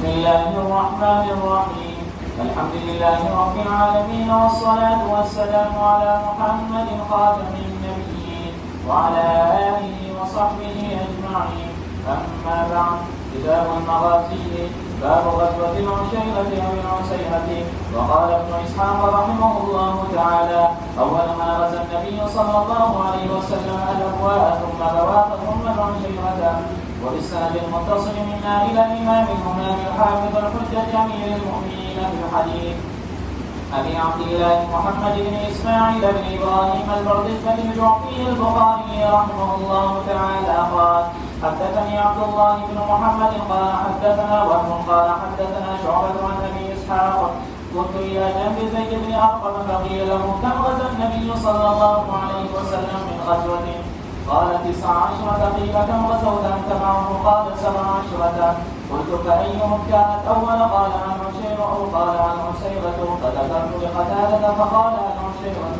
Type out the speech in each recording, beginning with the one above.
الله الرحمن الرحيم. الحمد لله رب العالمين، والصلاة والسلام على محمد خاتم النبيين وعلى آله وصحبه أجمعين. أما بعد، كتاب المغازي، باب غزوة العشيرة أو العسيرة. وقال ابن إسحاق رحمه الله تعالى: أول ما غزا النبي صلى الله عليه وسلم الأبواء ثم بواط ثم العشيرة. وبالسند المتصل منا إلى الإمام الإمام الحافظ الحجة أمير المؤمنين في الحديث أبي عبد الله محمد بن إسماعيل بن إبراهيم البردي الجعفي البخاري رحمه الله تعالى قال: حدثني عبد الله بن محمد قال حدثنا وهب قال حدثنا شعبة عن أبي إسحاق: كنت إلى جنب زيد بن أرقم فقيل له: كم غزا النبي صلى الله عليه وسلم من غزوة؟ قال: 19. قيل: كم غزوت أنت معه؟ قال: 17. قلت: فأيهم كانت أول؟ قال: العشيرة أو قال: العسيرة. فذكرت لقتادة فقال: العشيرة.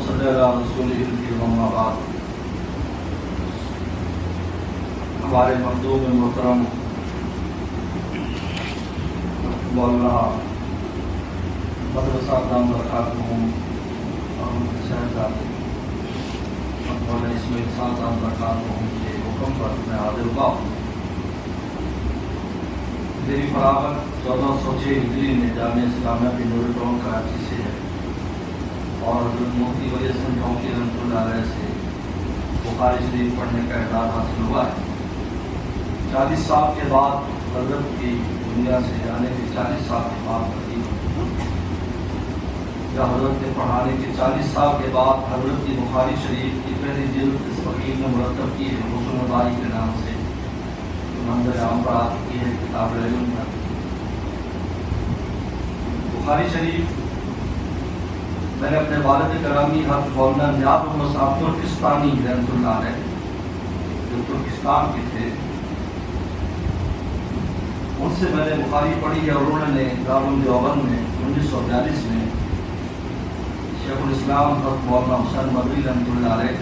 صلی اللہ رسول بعد. ہمارے مخدوم محترم مولانا مدرسہ دام برکاتہم اور شہزادے مولانا اسماعیل صاحب دام برکاتہم کے حکم پر میں حاضر ہوا ہوں. میری فراغت 1406 ہجری میں جامعہ اسلامیہ بنور ٹاؤن کراچی سے ہے اور حضرت مفتی ولی حسن چونکی رحمۃ اللہ علیہ سے بخاری شریف پڑھنے کا اعزاز حاصل ہوا ہے. 40 سال کے بعد حضرت کی دنیا سے جانے کے 40 سال کے بعد یا حضرت کے پڑھانے کے 40 سال کے بعد حضرت کی بخاری شریف کی پہلی جلد اس فقیر نے مرتب کی ہے حسن الباری کے نام سے، منظر عام پر آ چکی ہے کتاب العلم میں. بخاری شریف میں نے اپنے والد کرامی حضرت مولانا نیاز محمد صاحب ترکستانی رحمۃ اللہ علیہ جو ترکستان کے تھے، ان سے میں نے بخاری پڑھی ہے اور انہوں نے دارالعلوم دیوبند میں 1942 میں شیخ الاسلام حضرت مولانا حسین مدنی رحمۃ اللہ علیہ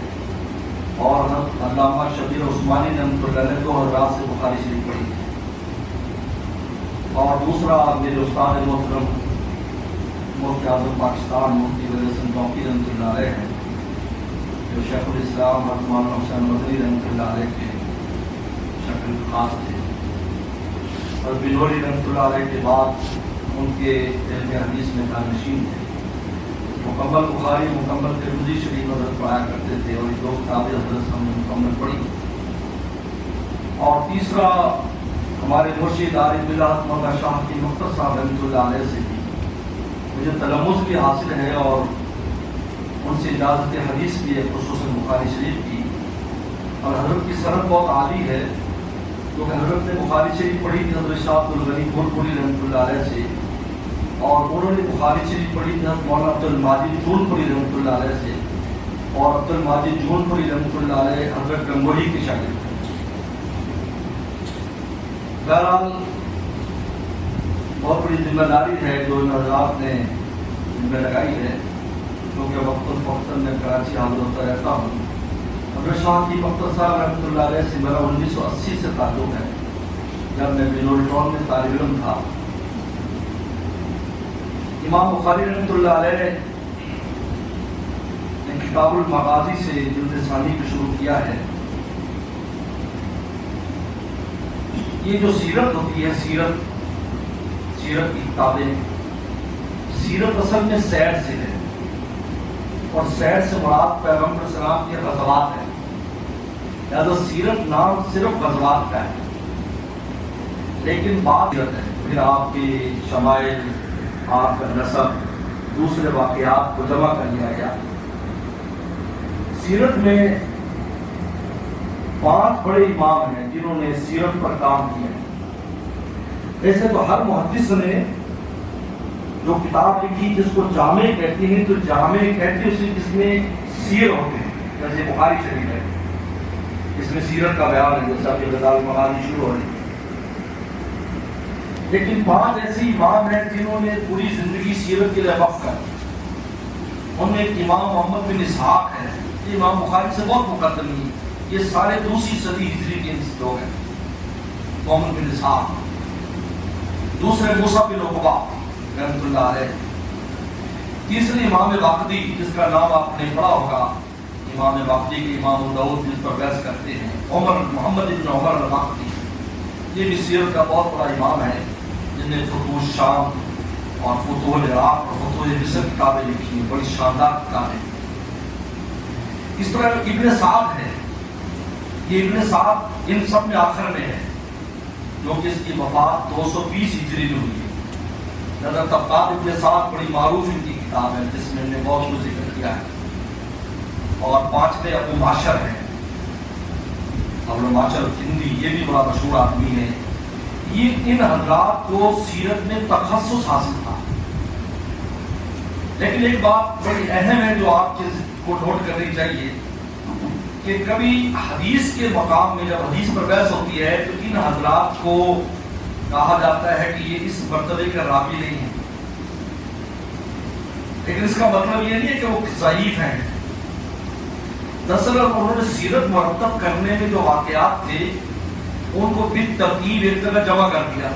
اور حضرت علامہ شبیر عثمانی رحمۃ اللہ علیہ 2000 سے بخاری شریف پڑھی. اور دوسرا میرے استاد محترم مفتی اعظم پاکستان مفتی ولی حسن چونکی رحمۃ اللہ علیہ ہیں جو شیخ الاسلام حضرت مولانا حسین مدنی رحمۃ اللہ علیہ کے شکل خاص تھے اور بنوری رحمۃ اللہ علیہ کے بعد ان کے علم حدیث میں جانشین تھے. مکمل بخاری مکمل ترمذی شریف حضرت پڑھایا کرتے تھے اور یہ 2 کتابیں حضرت ہم نے مکمل پڑھی. اور تیسرا ہمارے مرشد عارف باللہ مولانا شاہ کی مختص صاحب رحمۃ اللہ علیہ سے بھی مجھے تلمذ بھی حاصل ہے اور ان سے اجازت حدیث بھی ہے خصوصاً بخاری شریف کی. اور حضرت کی سند بہت عالی ہے کیونکہ حضرت نے بخاری شریف پڑھی تھی حضرت شاہ عبد الغنی پور پوری رحمۃ اللہ علیہ سے اور انہوں نے بخاری شریف پڑھی تھی حضرت مولانا عبد الماجد جون پوری رحمۃ اللہ علیہ سے اور عبد الماجد جون پوری رحمۃ اللہ علیہ حضرت گنگوہی کے شاگرد تھے. بہرحال بہت بڑی ذمہ داری ہے جو ان حضرات نے ذمہ لگائی ہے کیونکہ وقت فوقتاً میں کراچی حاضر ہوتا رہتا ہوں. حضرت شاہ کی مختص صاحب رحمۃ اللہ علیہ سے میرا 1980 سے تعلق ہے جب میں بنور ٹاؤن میں طالب علم تھا. امام بخاری رحمۃ اللہ علیہ نے کتاب المغازی سے جلد ثانی کو شروع کیا ہے. یہ جو سیرت ہوتی ہے سیرت کی کتابیں، سیرت اصل میں سیر سے ہے اور سیر سے مراد پیغمبر السلام کے غزوات ہے. لہذا سیرت نام صرف غزوات کا ہے لیکن بات سیرت ہے. پھر آپ کی شمائل، آپ کا نسب، دوسرے واقعات کو جمع کر لیا گیا. سیرت میں 5 بڑے امام ہیں جنہوں نے سیرت پر کام کیا. ایسے تو ہر محدث نے جو کتاب لکھی جس کو جامع کہتے ہیں تو جامع کہتے ہیں جس میں سیر ہوتے ہیں. جیسے بخاری شریف ہے اس میں سیرت کا بیان ہے جیسا کہ غزال المغازی شروع ہو رہی ہے. لیکن 5 ایسے امام ہیں جنہوں نے پوری زندگی سیرت کے لیے وقف کر. ان میں ایک امام محمد بن اسحاق ہے، یہ امام بخاری سے بہت مقدم ہے. یہ سارے 2ری صدی ہجری کے لوگ ہیں. قوم بن اسحاق، دوسرے موسیٰ بن عقبہ رحمۃ اللہ علیہ، تیسرے امام باقری جس کا نام آپ نے پڑھا ہوگا، امام باقری کے امام ابو داؤد جس پر بحث کرتے ہیں، عمر محمد بن عمر الباقری، یہ بھی سیرت کا بہت بڑا امام ہے جن نے فتوح شام اور فتوح العراق اور فتوح مصر کتابیں لکھی ہیں، بڑی شاندار کتابیں۔ اس طرح ابن سعد ہے، یہ ابن سعد ان سب میں آخر میں ہے، جو کہ اس کی وفات 220 ہجری میں ہوئی ہے۔ نظر طبقات ابن سعد بڑی معروف ان کی کتاب ہے جس میں نے بہت کچھ ذکر کیا ہے۔ اور پانچویں ابو معاشر ہیں، ابو معاشر ہندی، یہ بھی بڑا مشہور آدمی ہے۔ یہ ان حضرات کو سیرت میں تخصص حاصل تھا، لیکن ایک بات بڑی اہم ہے جو آپ کو نوٹ کرنی چاہیے کہ کبھی حدیث کے مقام میں جب حدیث پر بحث ہوتی ہے تو ان حضرات کو کہا جاتا ہے کہ یہ اس مرتبے کے راوی نہیں ہیں، لیکن اس کا مطلب یہ نہیں ہے کہ وہ ضعیف ہیں۔ دراصل انہوں نے سیرت مرتب کرنے میں جو واقعات تھے ان کو بالترتیب ایک جگہ جمع کر دیا۔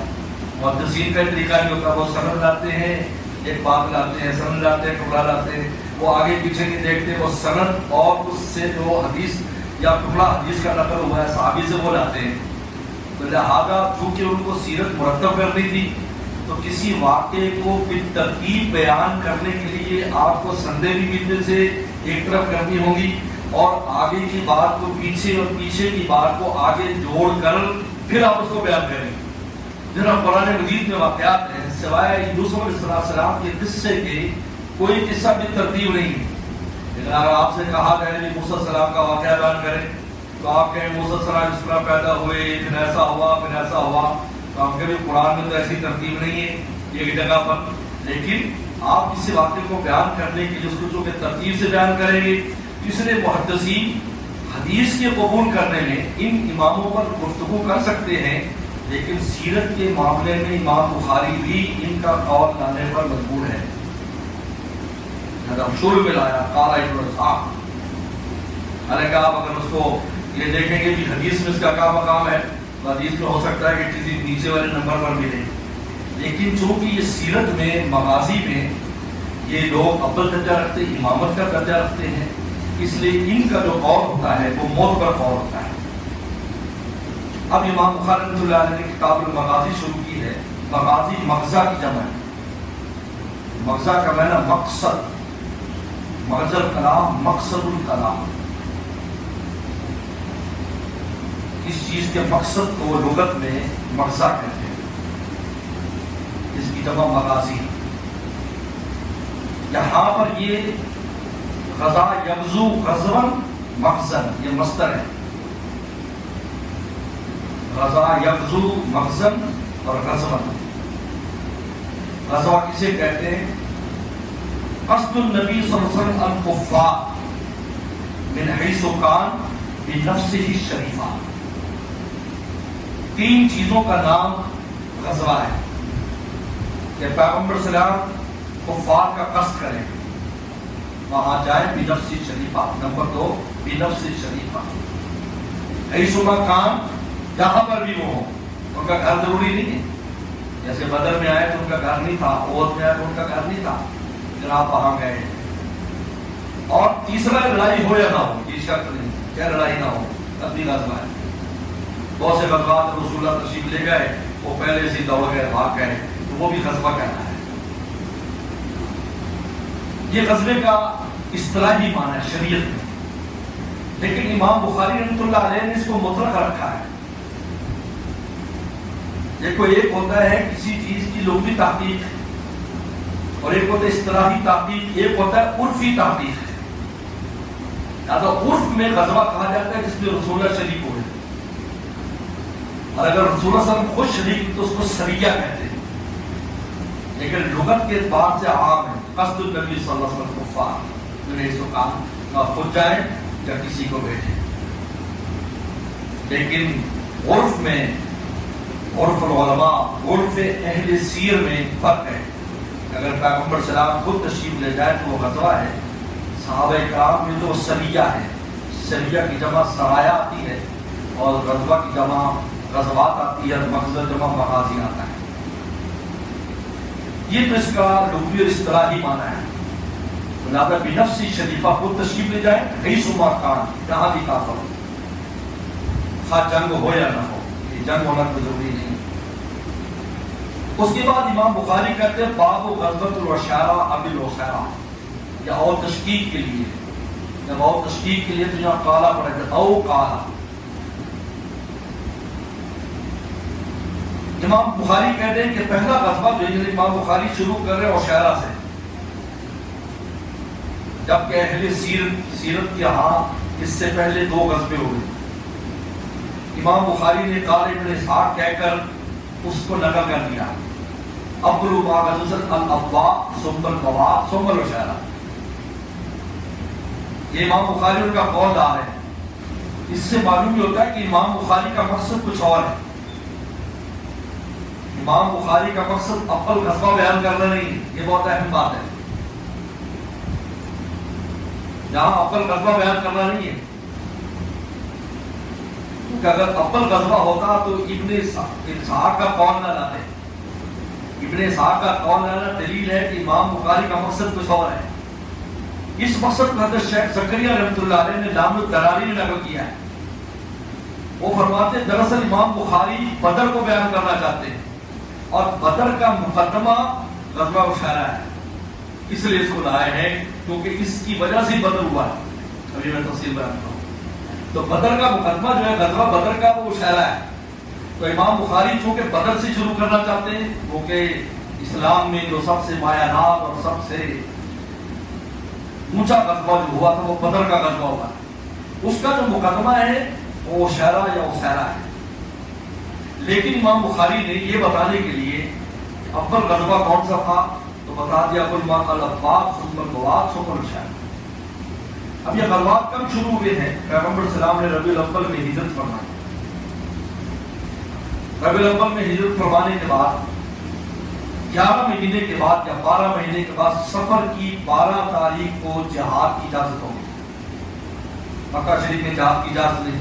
محدثین کا طریقہ نہیں ہوتا، وہ سند لاتے ہیں، ایک بات لاتے ہیں، سند لاتے ہیں، ٹکڑا لاتے ہیں، وہ آگے پیچھے نہیں دیکھتے، وہ سند اور اس سے جو حدیث یا ٹکڑا حدیث کا نقل ہوا ہے صحابی سے وہ لاتے ہیں۔ تو لہٰذا چونکہ ان کو سیرت مرتب کرنی تھی تو کسی واقعے کو بالترتیب بیان کرنے کے لیے آپ کو سندیں بھی ملنے سے ایک طرف کرنی ہوں گی اور آگے کی بات کو پیچھے اور پیچھے کی بات کو آگے جوڑ کر پھر آپ اس کو بیان کریں گے۔ جناب قرآن مجید میں واقعات ہیں، سوائے یوسف علیہ السلام کے قصے کے کوئی قصہ بھی ترتیب نہیں ہے۔ لیکن اگر آپ سے کہا جائے کہ موسیٰ علیہ السلام کا واقعہ بیان کریں تو آپ کہیں موسیٰ علیہ السلام اس طرح پیدا ہوئے، پھر ایسا ہوا، پھر ایسا ہوا، تو ہم کہیں قرآن میں تو ایسی ترتیب نہیں ہے ایک جگہ پر۔ لیکن آپ کسی واقعے کو بیان کرنے کے لیے اس کو جو کہ ترتیب سے بیان کریں گے، اس لیے محدثین حدیث کے قبول کرنے میں ان اماموں پر گفتگو کر سکتے ہیں، لیکن سیرت کے معاملے میں امام بخاری بھی ان کا قول لانے پر مجبور ہے۔ شروع میں لایا قال ابن اسحاق، حالانکہ آپ اگر اس کو یہ دیکھیں گے کہ حدیث میں اس کا کیا مقام ہے، تو حدیث میں ہو سکتا ہے کہ کسی نیچے والے نمبر پر ملے، لیکن چونکہ یہ سیرت میں مغازی میں یہ لوگ اول درجہ رکھتے، امامت کا درجہ رکھتے ہیں، اس لیے ان کا جو قول ہوتا ہے وہ معتبر قول ہوتا ہے۔ اب امام بخاری رحمۃ اللہ علیہ نے کتاب المغازی شروع کی ہے۔ مغازی مغزہ کی جمع ہے، مغزہ کا معنی مقصد، مغزى الکلام مقصد الکلام، اس چیز کے مقصد کو وہ لغت میں مغزہ کہتے ہیں، اس کی جمع مغازی۔ یہاں پر یہ غزا یغزو غزواً مغزن، یہ مصدر ہے، غزا یغزو مغزن اور غزواً۔ غزوہ کسے کہتے ہیں؟ قصد النبی صلی اللہ علیہ وسلم الکفار من حیث کان بنفسہ الشریفہ، تین چیزوں کا نام غزوہ ہے کہ پیغمبر صلی اللہ علیہ وسلم کفار کا قصد کریں، وہاں جائیں بنفس الشریفہ۔ نمبر 2 بنفس الشریفہ، حیث کان، جہاں پر بھی وہ ہوں، ان کا گھر ضروری نہیں ہے، جیسے بدر میں آئے تو ان کا گھر نہیں تھا، احد میں آئے تو ان کا گھر نہیں تھا، آپ وہاں گئے۔ اور تیسرا لڑائی ہو یا نہ ہو، یہ شرط نہیں، کیا لڑائی نہ ہو تب بھی غزوہ ہے۔ بہت سے غزوات رسول اللہ تشریف لے گئے، وہ پہلے سے دوڑ گئے، بھاگ گئے، تو وہ بھی غزوہ کہنا ہے۔ یہ غزوے کا اصطلاحی معنی ہے شریعت میں، لیکن امام بخاری رحمۃ اللہ علیہ نے اس کو مطلق رکھا ہے۔ دیکھو، ایک ہوتا ہے کسی چیز کی لغوی تحقیق اور ایک ہوتا ہے اصطلاحی تحقیق، ایک ہوتا ہے عرفی تحقیق۔ لہٰذا عرف میں غزوہ کہا جاتا ہے جس میں رسول اللہ شریک ہوئے، اور اگر رسول اللہ صلی اللہ علیہ وسلم خود شریک تو اس کو سریہ کہتے ہیں، لیکن لغت کے اعتبار سے عام ہے۔ قصد النبی صلی اللہ علیہ وسلم کفار جو نے اس کو کہا خود جائیں یا کسی کو بھیجیں، لیکن عرف میں، عرف العلماء، عرف اہل سیر میں فرق ہے۔ اگر پیغمبر صلی اللہ علیہ وسلم خود تشریف لے جائے تو وہ غزوہ ہے، صحابہ کرام میں تو وہ سریہ ہے، سریہ کی جمع سرایہ آتی ہے اور غزوہ کی جمع غزوات آتی ہے، مغزہ جمع مغازی آتا ہے. یہ تو اس کا لغوی اور اصطلاحی معنی ہے. لہٰذا بنفسی شریفہ خود تشریف لے جائیں، کئی صوبہ کان جہاں بھی کافر ہو، خواہ جنگ ہو یا نہ ہو، یہ جنگ ہونا تو ضروری نہیں. اس کے بعد امام بخاری کہتے ہیں باب غزوۃ العشیرہ اب العسیرہ، یا اور تشکیق کے لیے، جب اور تشکیق کے لیے تو یہاں کالا پڑے گا او کالا. امام بخاری کہتے ہیں کہ پہلا غزوہ جو ہے امام بخاری شروع کر رہے ہیں عشیرہ سے، جبکہ اہل سیرت کے ہاں اس سے پہلے 2 غزوے ہوئے. امام بخاری نے قال ابن اسحاق کہہ کر اس کو نقل کر دیا، ابلو ما غزوۃ الابواء ثم البواء ثم العشیرہ. یہ امام بخاری ان کا قول دار ہے. اس سے معلوم یہ ہوتا ہے کہ امام بخاری کا مقصد کچھ اور ہے. امام بخاری کا مقصد اول غزوہ بیان کرنا نہیں ہے، یہ بہت اہم بات ہے. یہاں اول غزوہ بیان کرنا نہیں ہے، کیونکہ اگر اول غزوہ ہوتا تو ابن اسحاق کا قول نہ لاتے. ابن اسحاق کا قول لانا دلیل ہے کہ امام بخاری کا مقصد کچھ اور ہے. اس مقصد کو حضرت شیخ زکریا رحمۃ اللہ علیہ نے لام الدراری نے نقل کیا ہے. وہ فرماتے ہیں دراصل امام بخاری بدر کو بیان کرنا چاہتے ہیں اور بدر کا مقدمہ غزوہ عشیرہ ہے، اس لیے اس کو لائے ہیں کیونکہ اس کی وجہ سے بدر ہوا ہے. ابھی میں تفصیل بیان کروں تو بدر کا مقدمہ جو ہے غزوہ بدر کا وہ عشیرہ ہے. تو امام بخاری چونکہ بدر سے شروع کرنا چاہتے ہیں، کیونکہ اسلام میں جو سب سے مایانات اور سب سے اونچا غزوہ جو ہوا تھا وہ بدر کا غزوہ ہوا. اس کا جو مقدمہ ہے وہ عشیرہ یا عسیرہ ہے. لیکن امام بخاری نے یہ بتانے کے لیے اول غزوہ کون سا تھا تو بتا دیا الابواء ثم البواء ثم العشیرہ. اب یہ غزوات کب شروع ہوئے ہیں؟ پیغمبر السلام نے ربیع الاول میں ہجرت فرمائی. ربیع الاول میں ہجرت فرمانے کے بعد 11 مہینے کے بعد یا 12 مہینے کے بعد سفر کی 12 تاریخ کو جہاد کی اجازت ہوگی. مکہ شریف میں جہاد کی اجازت نہیں،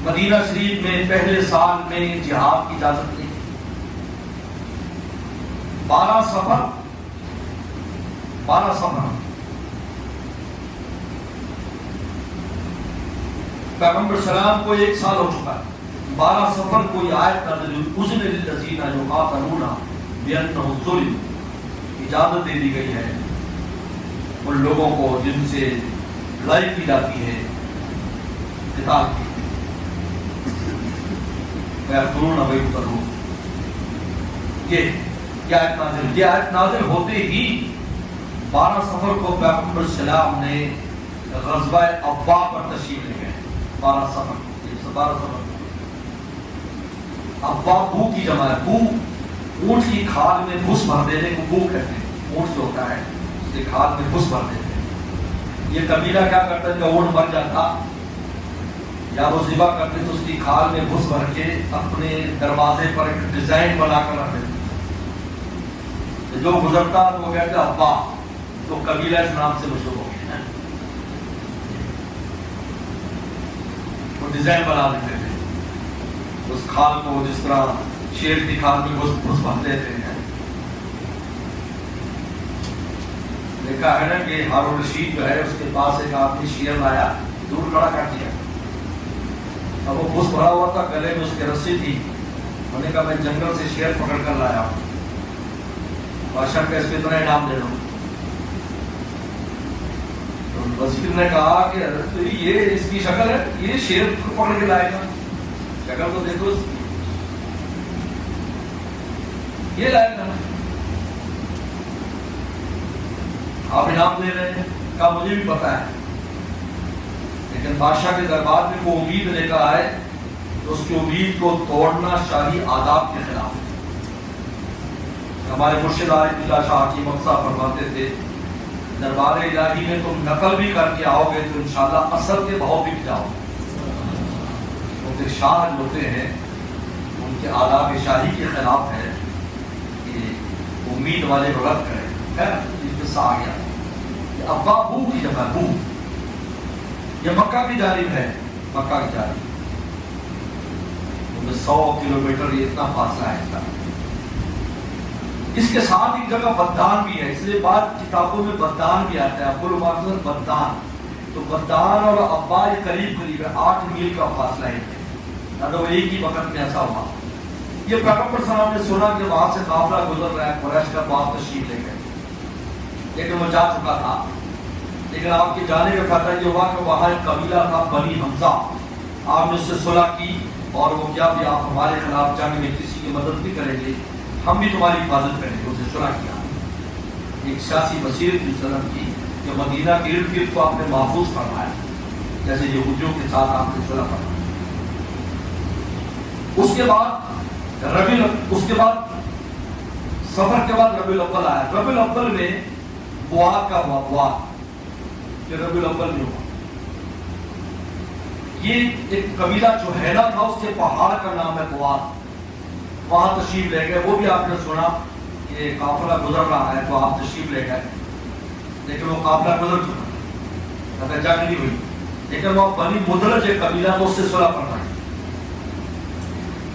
مدینہ شریف میں پہلے سال میں جہاد کی اجازت نہیں. 12 سفر پیغمبر سلام کو 1 سال ہو چکا ہے. 12 سفر کوئی آیت نازل ہوئی، اذن للذین یقاتلون بانہم ظلم، اجازت دے دی گئی ہے ان لوگوں کو جن سے لڑائی کی جاتی ہے، قتال کی. یہ آیت نازل ہوتے ہی 12 سفر کو پیغمبر السلام نے غزوہ ابواء پر تشریف لے گئے. 12 سفر ابواء بو کی جمع ہے. بو اونٹ کی کھال میں بھس بھر دینے کو بو کہتے ہیں. اونٹ جو ہوتا ہے اس کی کھال میں بھس بھر دیتے ہیں. یہ قبیلہ کیا کرتا ہے کہ اونٹ مر جاتا یا وہ ذبح کرتے تو اس کی کھال میں گھس بھر کے اپنے دروازے پر ایک ڈیزائن بنا کر رکھ دیتے. جو گزرتا تو وہ کہتے ابا، تو قبیلہ اس نام سے مشہور ہو گیا. وہ ڈیزائن بنا دیتے تھے اس کھال کو، جس طرح شیر کی کھال میں گھس بھر دیتے ہیں. دیکھا ہے نا کہ ہارون رشید جو ہے اس کے پاس ایک آدمی شیر لایا، دور کھڑا کر دیا. اب وہ گھس بھرا ہوا تھا، گلے میں اس کی رسی تھی. میں نے کہا میں جنگل سے شیر پکڑ کر لایا ہوں، بادشاہ کا اس پہ اتنا انعام دے دوں. تو وزیر نے کہا کہ حضرت یہ اس کی شکل ہے، یہ شیر کو پکڑ کے لائے گا، شکل تو دیکھو یہ لائے گا. آپ انعام دے رہے ہیں. کہا مجھے بھی پتا ہے، لیکن بادشاہ کے دربار میں وہ امید لے کر آئے تو اس کی امید کو توڑنا شاہی آداب کے خلاف ہے. ہمارے مرشد عارف اللہ شاہ حکیم صاحب فرماتے تھے دربار الہی میں تم نقل بھی کر کے آؤ گے تو انشاءاللہ اصل کے بھاؤ بھی جاؤ. کیونکہ شاہ جو ہوتے ہیں ان کے آداب شاہی کے خلاف ہے کہ امید والے کو رد کریں. خیر قصہ آ گیا. ابا بو کی جگہ بو، یہ مکہ کی جانب ہے، مکہ کی جانب. 100 کلومیٹر یہ اتنا فاصلہ ہے اس کا. اس کے ساتھ ایک جگہ بدان بھی ہے، اس لیے بعض کتابوں میں بدان بھی آتا ہے، ابو المعظم بدان. تو بدان اور ابا یہ قریب قریب ہے، 8 میل کا فاصلہ ہے، تو ایک ہی وقت میں ایسا ہوا. یہ پیغمبر صلی اللہ علیہ وسلم نے سنا کہ وہاں سے قافلہ گزر رہا ہے، قریش کا باپ تشریف لے گئے، لیکن وہ جا چکا تھا. لیکن آپ کے جانے کا فائدہ یہ ہوا کہ وہاں ایک قبیلہ تھا بنی حمزہ، آپ نے اس سے صلح کی اور وہ کیا بھی آپ ہمارے خلاف جنگ میں کسی کی مدد بھی کریں گے، ہم بھی تمہاری حفاظت کریں گے. اسے صلح کیا، ایک سیاسی بصیرت کی صلح کی کہ مدینہ کے ارد گرد کو آپ نے محفوظ فرمایا، جیسے یہودیوں کے ساتھ آپ نے صلح فرمایا. اس کے بعد سفر کے بعد ربیع الاول آیا. ربیع الاول میں بواد کا ہوا، بواد یہ ربیع الاول میں ہوا. یہ ایک قبیلہ جو ہیلا تھا، اس کے پہاڑ کا نام ہے بواد، وہاں تشریف لے گئے. وہ بھی آپ نے سنا کہ قافلہ گزر رہا ہے تو آپ تشریف لے گئے، لیکن وہ قافلہ گزر چکا، جنگ نہیں ہوئی. لیکن وہ بنی مدلج ایک قبیلہ تو اس سے صلح فرمائی.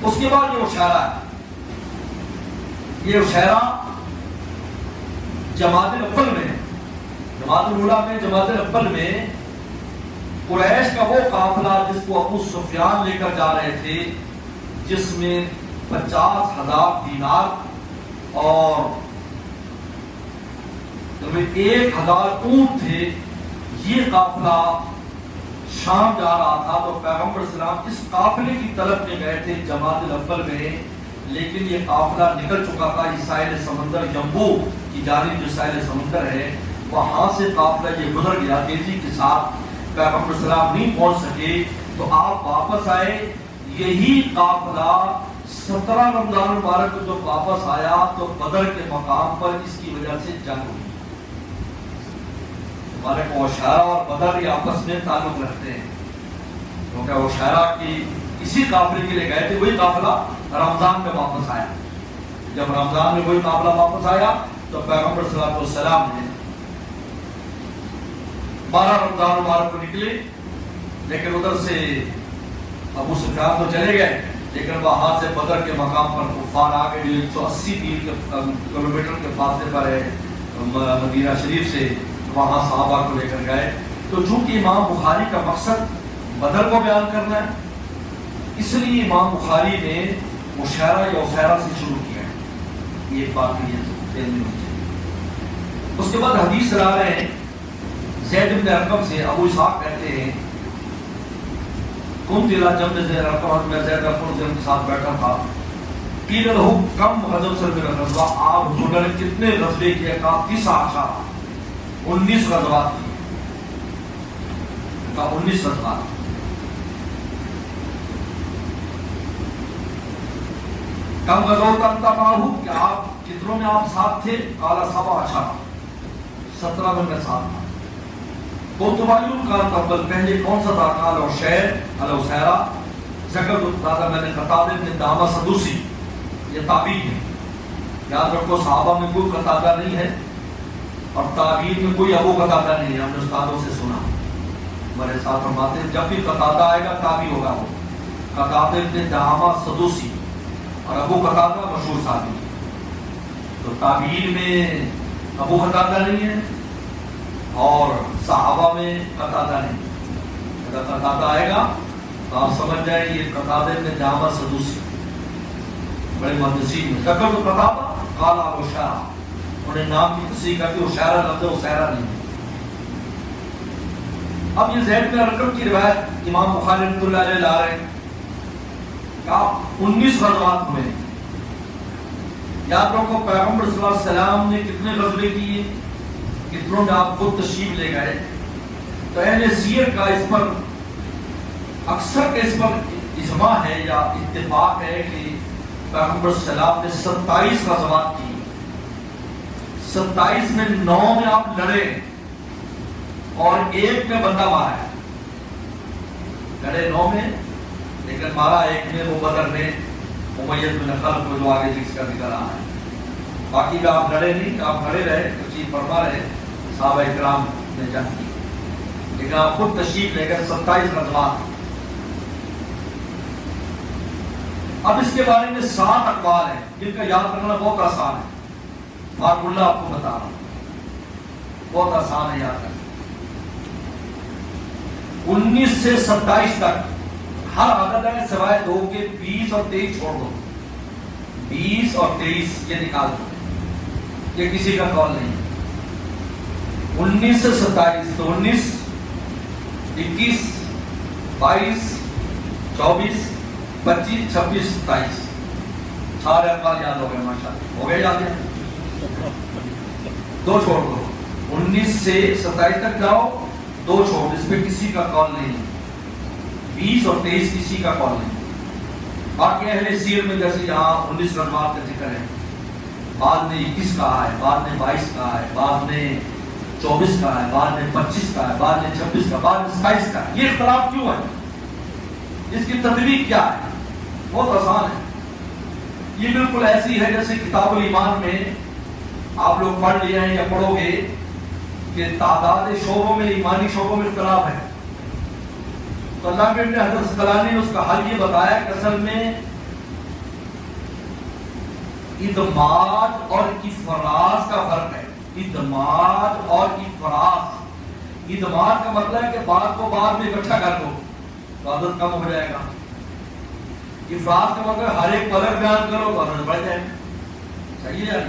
اس کے بعد یہ عشیرہ ہے. یہ عشیرہ جمادی الاول میں، جمادی الاولیٰ میں، جمادی الاول میں قریش کا وہ قافلہ جس کو ابو سفیان لے کر جا رہے تھے، جس میں 50,000 دینار اور 1,000 اونٹ تھے، یہ قافلہ شام جا رہا تھا. تو پیغمبر صلی اللہ علیہ وسلم اس قافلے کی طرف میں گئے تھے جمادی الاول میں، لیکن یہ قافلہ نکل چکا تھا. یہ ساحل سمندر جمبو کی جانب جو ساحل سمندر ہے، وہاں سے قافلہ یہ گزر گیا تیزی کے ساتھ. پیغمبر صلی اللہ علیہ وسلم نہیں پہنچ سکے تو آپ واپس آئے. یہی قافلہ 17 رمضان مبارک کو جب واپس آیا تو بدر کے مقام پر اس کی وجہ سے جنگ ہوئی. ہمارے کو عشیرہ اور بدر یہ آپس میں تعلق رکھتے ہیں، کیونکہ عشیرہ کی اسی قافلے کے لیے گئے تھے. وہی قافلہ رمضان میں واپس آیا. جب رمضان میں وہی قافلہ واپس آیا تو پیغمبر صلی اللہ علیہ وسلم نے 12 رمضان مبارک کو نکلے. لیکن ادھر سے ابو سفیان تو چلے گئے، لیکن وہاں سے بدر کے مقام پر کفار آ گئے، 180 کلومیٹر کے فاصلے پر ہے مدینہ شریف سے. وہاں صحابہ کو لے کر گئے. تو چونکہ امام بخاری کا مقصد بدر کو بیان کرنا ہے، اس لیے امام بخاری نے عشیرہ یا عشیرہ سے شروع کیا ہے. یہ بات ہے. اس کے بعد حدیث لا رہے ہیں زید بن ارقم سے. ابو اسحاق کہتے ہیں کم تلا جب زید ارقم، میں زید ارقم کے ساتھ بیٹھا تھا. قیل لہ کم غزوۃ من الغزوہ، آپ حضور نے کتنے غزوے کیے؟ کہا 19 19 غزوات کی. کہا 19 غزوات. کم غزوۃ انت معہ، کہ آپ کتنوں میں آپ ساتھ تھے؟ قال 17، 17 میں ساتھ تھا. قلت وایل کان قبل، پہلے کون سا تھا؟ قال عشیر العشیرہ. ذکر دادا میں نے قتادہ بن دعامہ سدوسی، یہ تابعی ہے. یاد رکھو صحابہ میں کوئی قتادہ نہیں ہے اور تابعین میں کوئی ابو قتادہ نہیں ہے. ہم نے استادوں سے سنا، ہمارے ساتھ فرماتے ہیں جب بھی قتادہ آئے گا تابعی ہوگا. وہ قتادہ بن دعامہ سدوسی اور ابو قتادہ مشہور صحابی. تو تابعین میں ابو قتادہ نہیں ہے اور صحابہ میں قتادہ نہیں. اگر قتادہ آئے گا تو آپ سمجھ جائیں یہ قتادہ بن دعامہ سدوسی بڑے محدثین میں. ذکر تو قتادہ قال عشیرہ، انہوں نے نام کی تصریح کر کے عشیرہ لفظ عشیرہ نہیں. اب یہ زید بن ارقم کی روایت امام بخاری رحمۃ اللہ علیہ لا رہے ہیں کہ 19 غزوات ہوئے. یاد رکھو پیغمبر صلی اللہ علیہ وسلم نے کتنے غزوے کیے، کتنوں میں آپ خود تشریف لے گئے. تو اہل سیر کا اس پر اکثر کا اس پر اجماع ہے یا اتفاق ہے کہ پیغمبر صلی اللہ علیہ وسلم نے 27 غزوات کی. 27 میں 9 میں آپ لڑے اور 1 میں بندہ مارا ہے. لڑے 9 میں لیکن مارا 1 میں، وہ بدر میں امیہ بن خلف کو جو آگے جس کا ذکر آ ہے. باقی بھی آپ لڑے نہیں، آپ کھڑے رہے، تشریف فرما رہے صحابہ اکرام نے جنگ کی، لیکن آپ خود تشریف لے کر 27 غزوات. اب اس کے بارے میں 7 اقوال ہیں جن کا یاد رکھنا بہت آسان ہے. فارمولہ آپ کو بتا رہا ہوں، بہت آسان ہے یاد رکھنا. 19 سے 27 تک ہر عدد ہے سوائے 2 کے 20 اور 23 چھوڑ دو. 20 اور 23 یہ نکال دو، یہ کسی کا قول نہیں. 19 سے 27 تو 19 21 22 24 25 26 27 سارے اقوال یاد ہو گئے ماشاءاللہ. ہو گئے یاد ہے؟ 2 چھوڑ دو. 19 سے 27 تک جاؤ، 2 چھوڑ، اس پہ کسی کا قول نہیں. 20 اور 23 کسی کا قول نہیں. باقی اہل سیر میں جیسے یہاں 19 رضوات کا ذکر ہے، بعد نے 21 کہا ہے، بعد نے 22 کہا ہے، بعد نے 24 کہا ہے، بعد نے 25 کہا ہے، بعد نے 26 کہا، بعد نے 27 کہا ہے. یہ اختلاف کیوں ہے؟ اس کی تطبیق کیا ہے؟ بہت آسان ہے. یہ بالکل ایسی ہے جیسے کتاب الایمان میں آپ لوگ پڑھ لیے ہیں یا پڑھو گے کہ تعداد شعبوں میں، ایمانی شعبوں میں اختلاف ہے. تو اللہ کے ابن حضرت اسقلانی نے اس کا حل یہ بتایا کہ اصل میں ادماج اور افراز کا فرق ہے. ادماج اور افراز. ادماج کا مطلب ہے کہ بات کو بعد میں اکٹھا کر دو تو عدد کم ہو جائے گا. افراز کا مطلب ہر ایک پلک بیان کرو تو عدد بڑھ جائے گا. صحیح ہے.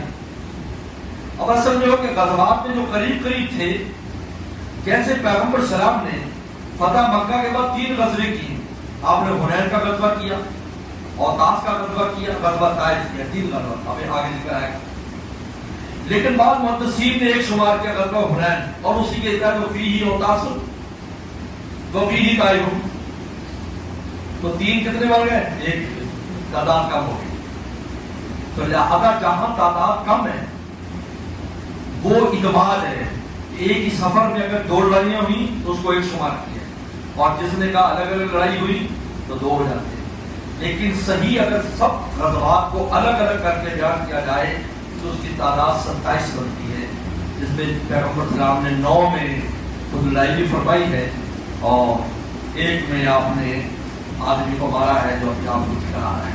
اب اصل میں ہو کہ غزوات میں جو قریب قریب تھے، جیسے پیغمبر سلام نے فتح مکہ کے بعد 3 غزوے کی. آپ نے حنین کا غزوہ کیا، اوطاس کا غزوہ کیا، غزوہ طائف کیا. 3 غزوہ ہمیں آگے ذکر آئے گا. لیکن بعض محدثین نے ایک شمار کیا غزوہ حنین اور اسی کے ذکر میں فیہ اوطاس وفیہ طائف. تو 3 کتنے بن گئے؟ 1 تعداد کم ہو گئی. تو لہذا جہاں تعداد کم ہے وہ ادماج ہے. ایک ہی سفر میں اگر 2 لڑائیاں ہوئی تو اس کو 1 شمار کیا، اور جس نے کہا الگ الگ لڑائی ہوئی تو 2 ہو جاتے ہیں. لیکن صحیح اگر سب غزوات کو الگ الگ کر کے بیان کیا جائے تو اس کی تعداد 27 بنتی ہے، جس میں پیغمبر اسلام نے 9 میں خود لڑائی بھی فرمائی ہے اور 1 میں آپ نے آدمی کو مارا ہے جو اپنے آپ کو ٹھکرا رہا ہے.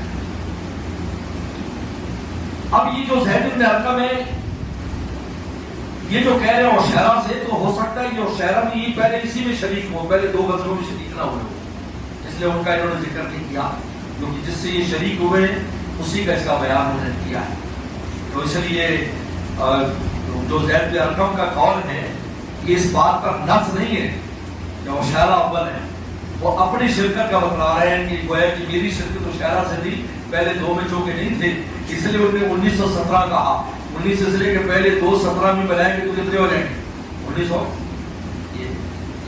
اب یہ جو زید بن ارقم ہے، یہ جو کہہ رہے ہیں عشیرہ سے، تو ہو سکتا ہے یہ عشیرہ میں یہ پہلے اسی میں شریک ہو، پہلے 2 غزووں میں شریک نہ ہوئے، اس لیے ان کا انہوں نے ذکر نہیں کیا، کیونکہ جس سے یہ شریک ہوئے اسی کا اس کا بیان انہوں نے کیا ہے. تو اس لیے جو زید بن ارقم کا قول ہے یہ اس بات پر نص نہیں ہے کہ عشیرہ اول ہے. وہ اپنی شرکت کا بتلا رہے ہیں کہ گویا کہ میری شرکت عشیرہ سے تھی، پہلے 2 میں چونکہ نہیں تھے اس لیے انہوں نے 1917 کہا. 19 سے لے کے پہلے 2 17 میں ملائیں گے تو کتنے ہو جائیں گے؟ 1900.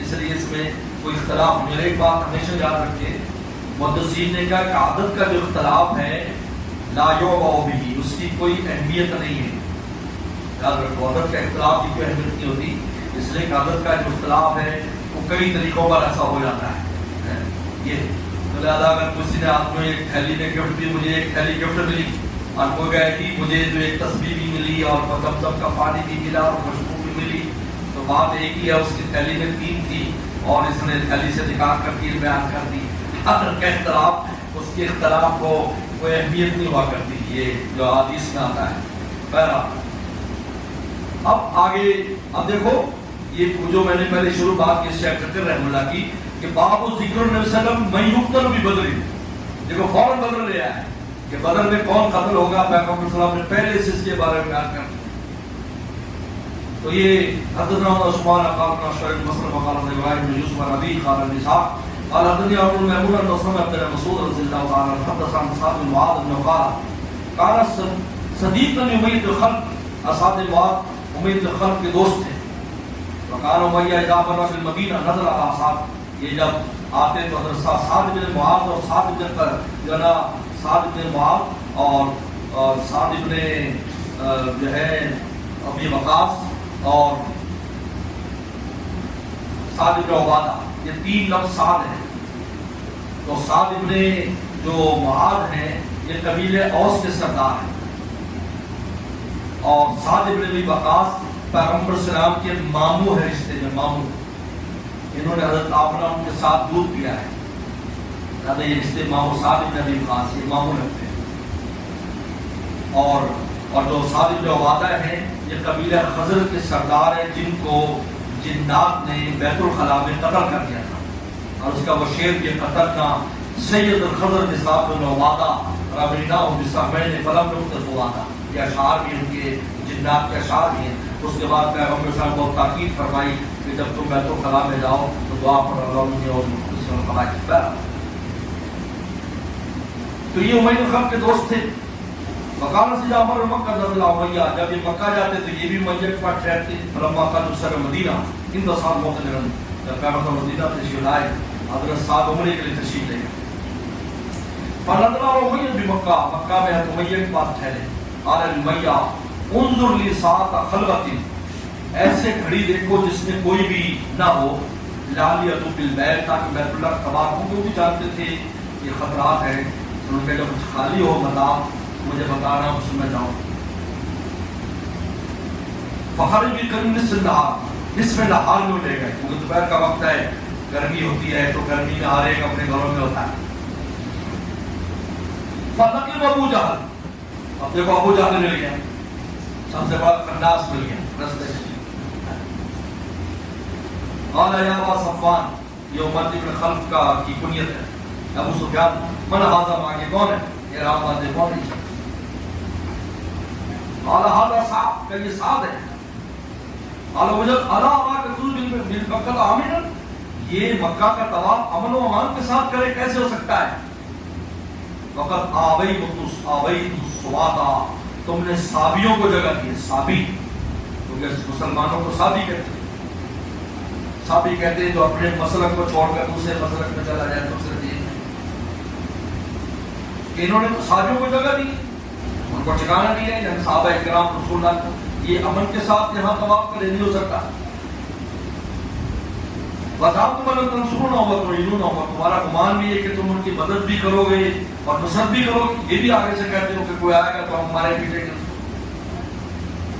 اس لیے اس میں کوئی اختلاف نہیں. ایک بات ہمیشہ یاد رکھیں، محدثین نے کہا کہ عدد کا جو اختلاف ہے لا یعبأ بہ، اس کی کوئی اہمیت نہیں ہے. یاد رکھو عدد کا اختلاف کی کوئی اہمیت نہیں ہوتی، اس لیے کہ عدد کا جو اختلاف ہے وہ کئی طریقوں پر ایسا ہو جاتا ہے. یہ تو لہٰذا اگر کسی نے آپ کو ایک تھیلی میں گفٹ دی، مجھے ایک تھیلی گفٹ ملی، اور کوئی گئے کہ مجھے جو ایک تسبیح بھی ملی اور زمزم کا پانی بھی ملا اور خوشبو بھی ملی، تو بات ایک ہی ہے، اس کی تھیلی میں 3 تھی اور اس نے تھیلی سے نکال کر 3 بیان کر دی. عدد کا اختلاف، اس کے اختلاف کو کوئی اہمیت نہیں ہوا کرتی، یہ جو حدیث میں آتا ہے. بہرحال اب آگے اب دیکھو یہ جو میں نے پہلے شروع بات کی شیخ فقیر رحمہ اللہ کی کہ باب ذکر النبی صلی اللہ علیہ وسلم من یقتل ببدر. دیکھو فوراً بدر لے آیا ہے کہ بدر میں کون قتل ہوگا. پیغمبر صلی اللہ علیہ وسلم نے پہلے سے اس کے بارے میں بیان کر دیا. تو یہ حدثنا عثمان قال شعيب مسلم قال ابراهيم بن يوسف عن ابي قال اسحاق قال حدثني ابو الميمون بن مسلم بن مسعود رضي الله تعالى عنه حدث عن سعد بن معاذ بن قال صديق امية الخلق. اسعد بن معاذ امية الخلق کے دوست تھے. وقال امية اذا بنا في المدينه نزل على اصحاب، یہ جب آتے تو حضرت سعد بن معاذ اور سعد بن معاذ اور سعد بن جو ہے ابی وقاص اور سعد بن عبادہ، یہ 3 لفظ سعد ہیں. تو سعد بن جو معاذ ہیں یہ قبیلے اوس کے سردار ہیں، اور سعد بن ابی وقاص پیغمبر السلام کے ماموں ہے، رشتے میں ماموں. انہوں نے حضرت آپ نے ان کے ساتھ دودھ پیا ہے. زیادہ یہ رشتے مامو سعد بن ابی وقاص یہ مامو لگتے ہیں، اور جو سعد بن عبادہ ہیں یہ قبیلہ خضر کے سردار ہیں جن کو جنات نے بیت الخلاء میں قتل کر دیا تھا، اور اس کا وہ شعر بھی قتلنا سید الخضر نصاب بن عبادہ ربنا بسہمین فلم نقطہ عبادہ، یہ اشعار بھی ان کے جنات کے اشعار بھی ہیں۔ اس کے بعد پیغمبر صلی اللہ علیہ وسلم کو تاکید فرمائی کہ جب تم بیت الخلاء میں جاؤ تو دعا پڑھ اللہ مجھے اور مسلم قبائل پر۔ تو یہ امیہ خلف کے دوست تھے۔ وقال سید عمر مکہ رضی اللہ عنہ، جب یہ مکہ جاتے تو یہ بھی امیہ کے پاس ٹھہرتے۔ فلما قدم سر مدینہ ان دو سال معتمرا، جب پیغمبر مدینہ تشریف لائے حضرت سعد عمرے کے لیے تشریف لے گئے۔ فنظر امیہ بمکہ، مکہ میں امیہ کے پاس ٹھہرے۔ قال امیہ انظر لی ساعت خلوت، ایسے گھڑی دیکھو جس میں کوئی بھی نہ ہو، لعلی اتوب البیت، تاکہ بیت اللہ کا طواف ہوں، کیونکہ جانتے تھے یہ خطرات ہیں، ان کے جب کچھ خالی ہو مطاف مجھے بتانا اس میں جاؤں۔ فخرج بھی کریم نصف النہار، نصف نہار میں لے گئے، کیونکہ دوپہر کا وقت ہے، گرمی ہوتی ہے تو گرمی میں ہر ایک اپنے گھروں میں ہوتا ہے۔ فلقی ابو جہل، اب دیکھو ابو جہل مل گیا، سب سے بڑا خناس مل گیا رستے سے۔ قال یا ابا صفوان، یہ امر بن خلف کا کی کنیت ہے، ابو سفیان، من ھذا، آگے کون ہے یہ رام باتیں کون ہے؟ قال ھذا سعد، کہ یہ سعد ہے۔ قال وجل الا اراک تطوف بالمکہ آمنا، یہ مکہ کا طواف امن و امان کے ساتھ کرے کیسے ہو سکتا ہے؟ وقت آبیت السوادا، تم نے صابیوں کو جگہ دی، صابی کیونکہ مسلمانوں کو صابی کہتے ہیں، صابی کہتے ہیں جو اپنے مسلک کو چھوڑ کر دوسرے مسلک میں چلا جائے، دوسرے دین میں۔ انہوں نے تو صابیوں کو جگہ دی، ان کو ٹھکانہ دیا، یعنی صحابہ کرام رسول اللہ کو یہ امن کے ساتھ یہاں طواف کرے نہیں ہو سکتا۔ وَزَعَمْتُمْ أَنَّ تَنْصُرُونَهُ وَتُعِينُونَهُ، اور تمہارا گمان بھی ہے کہ تم ان کی مدد بھی کرو گے اور نصرت بھی کرو گے، یہ بھی آگے سے کہتے ہو کہ کوئی آئے گا تو ہم ہمارے پیٹے گے۔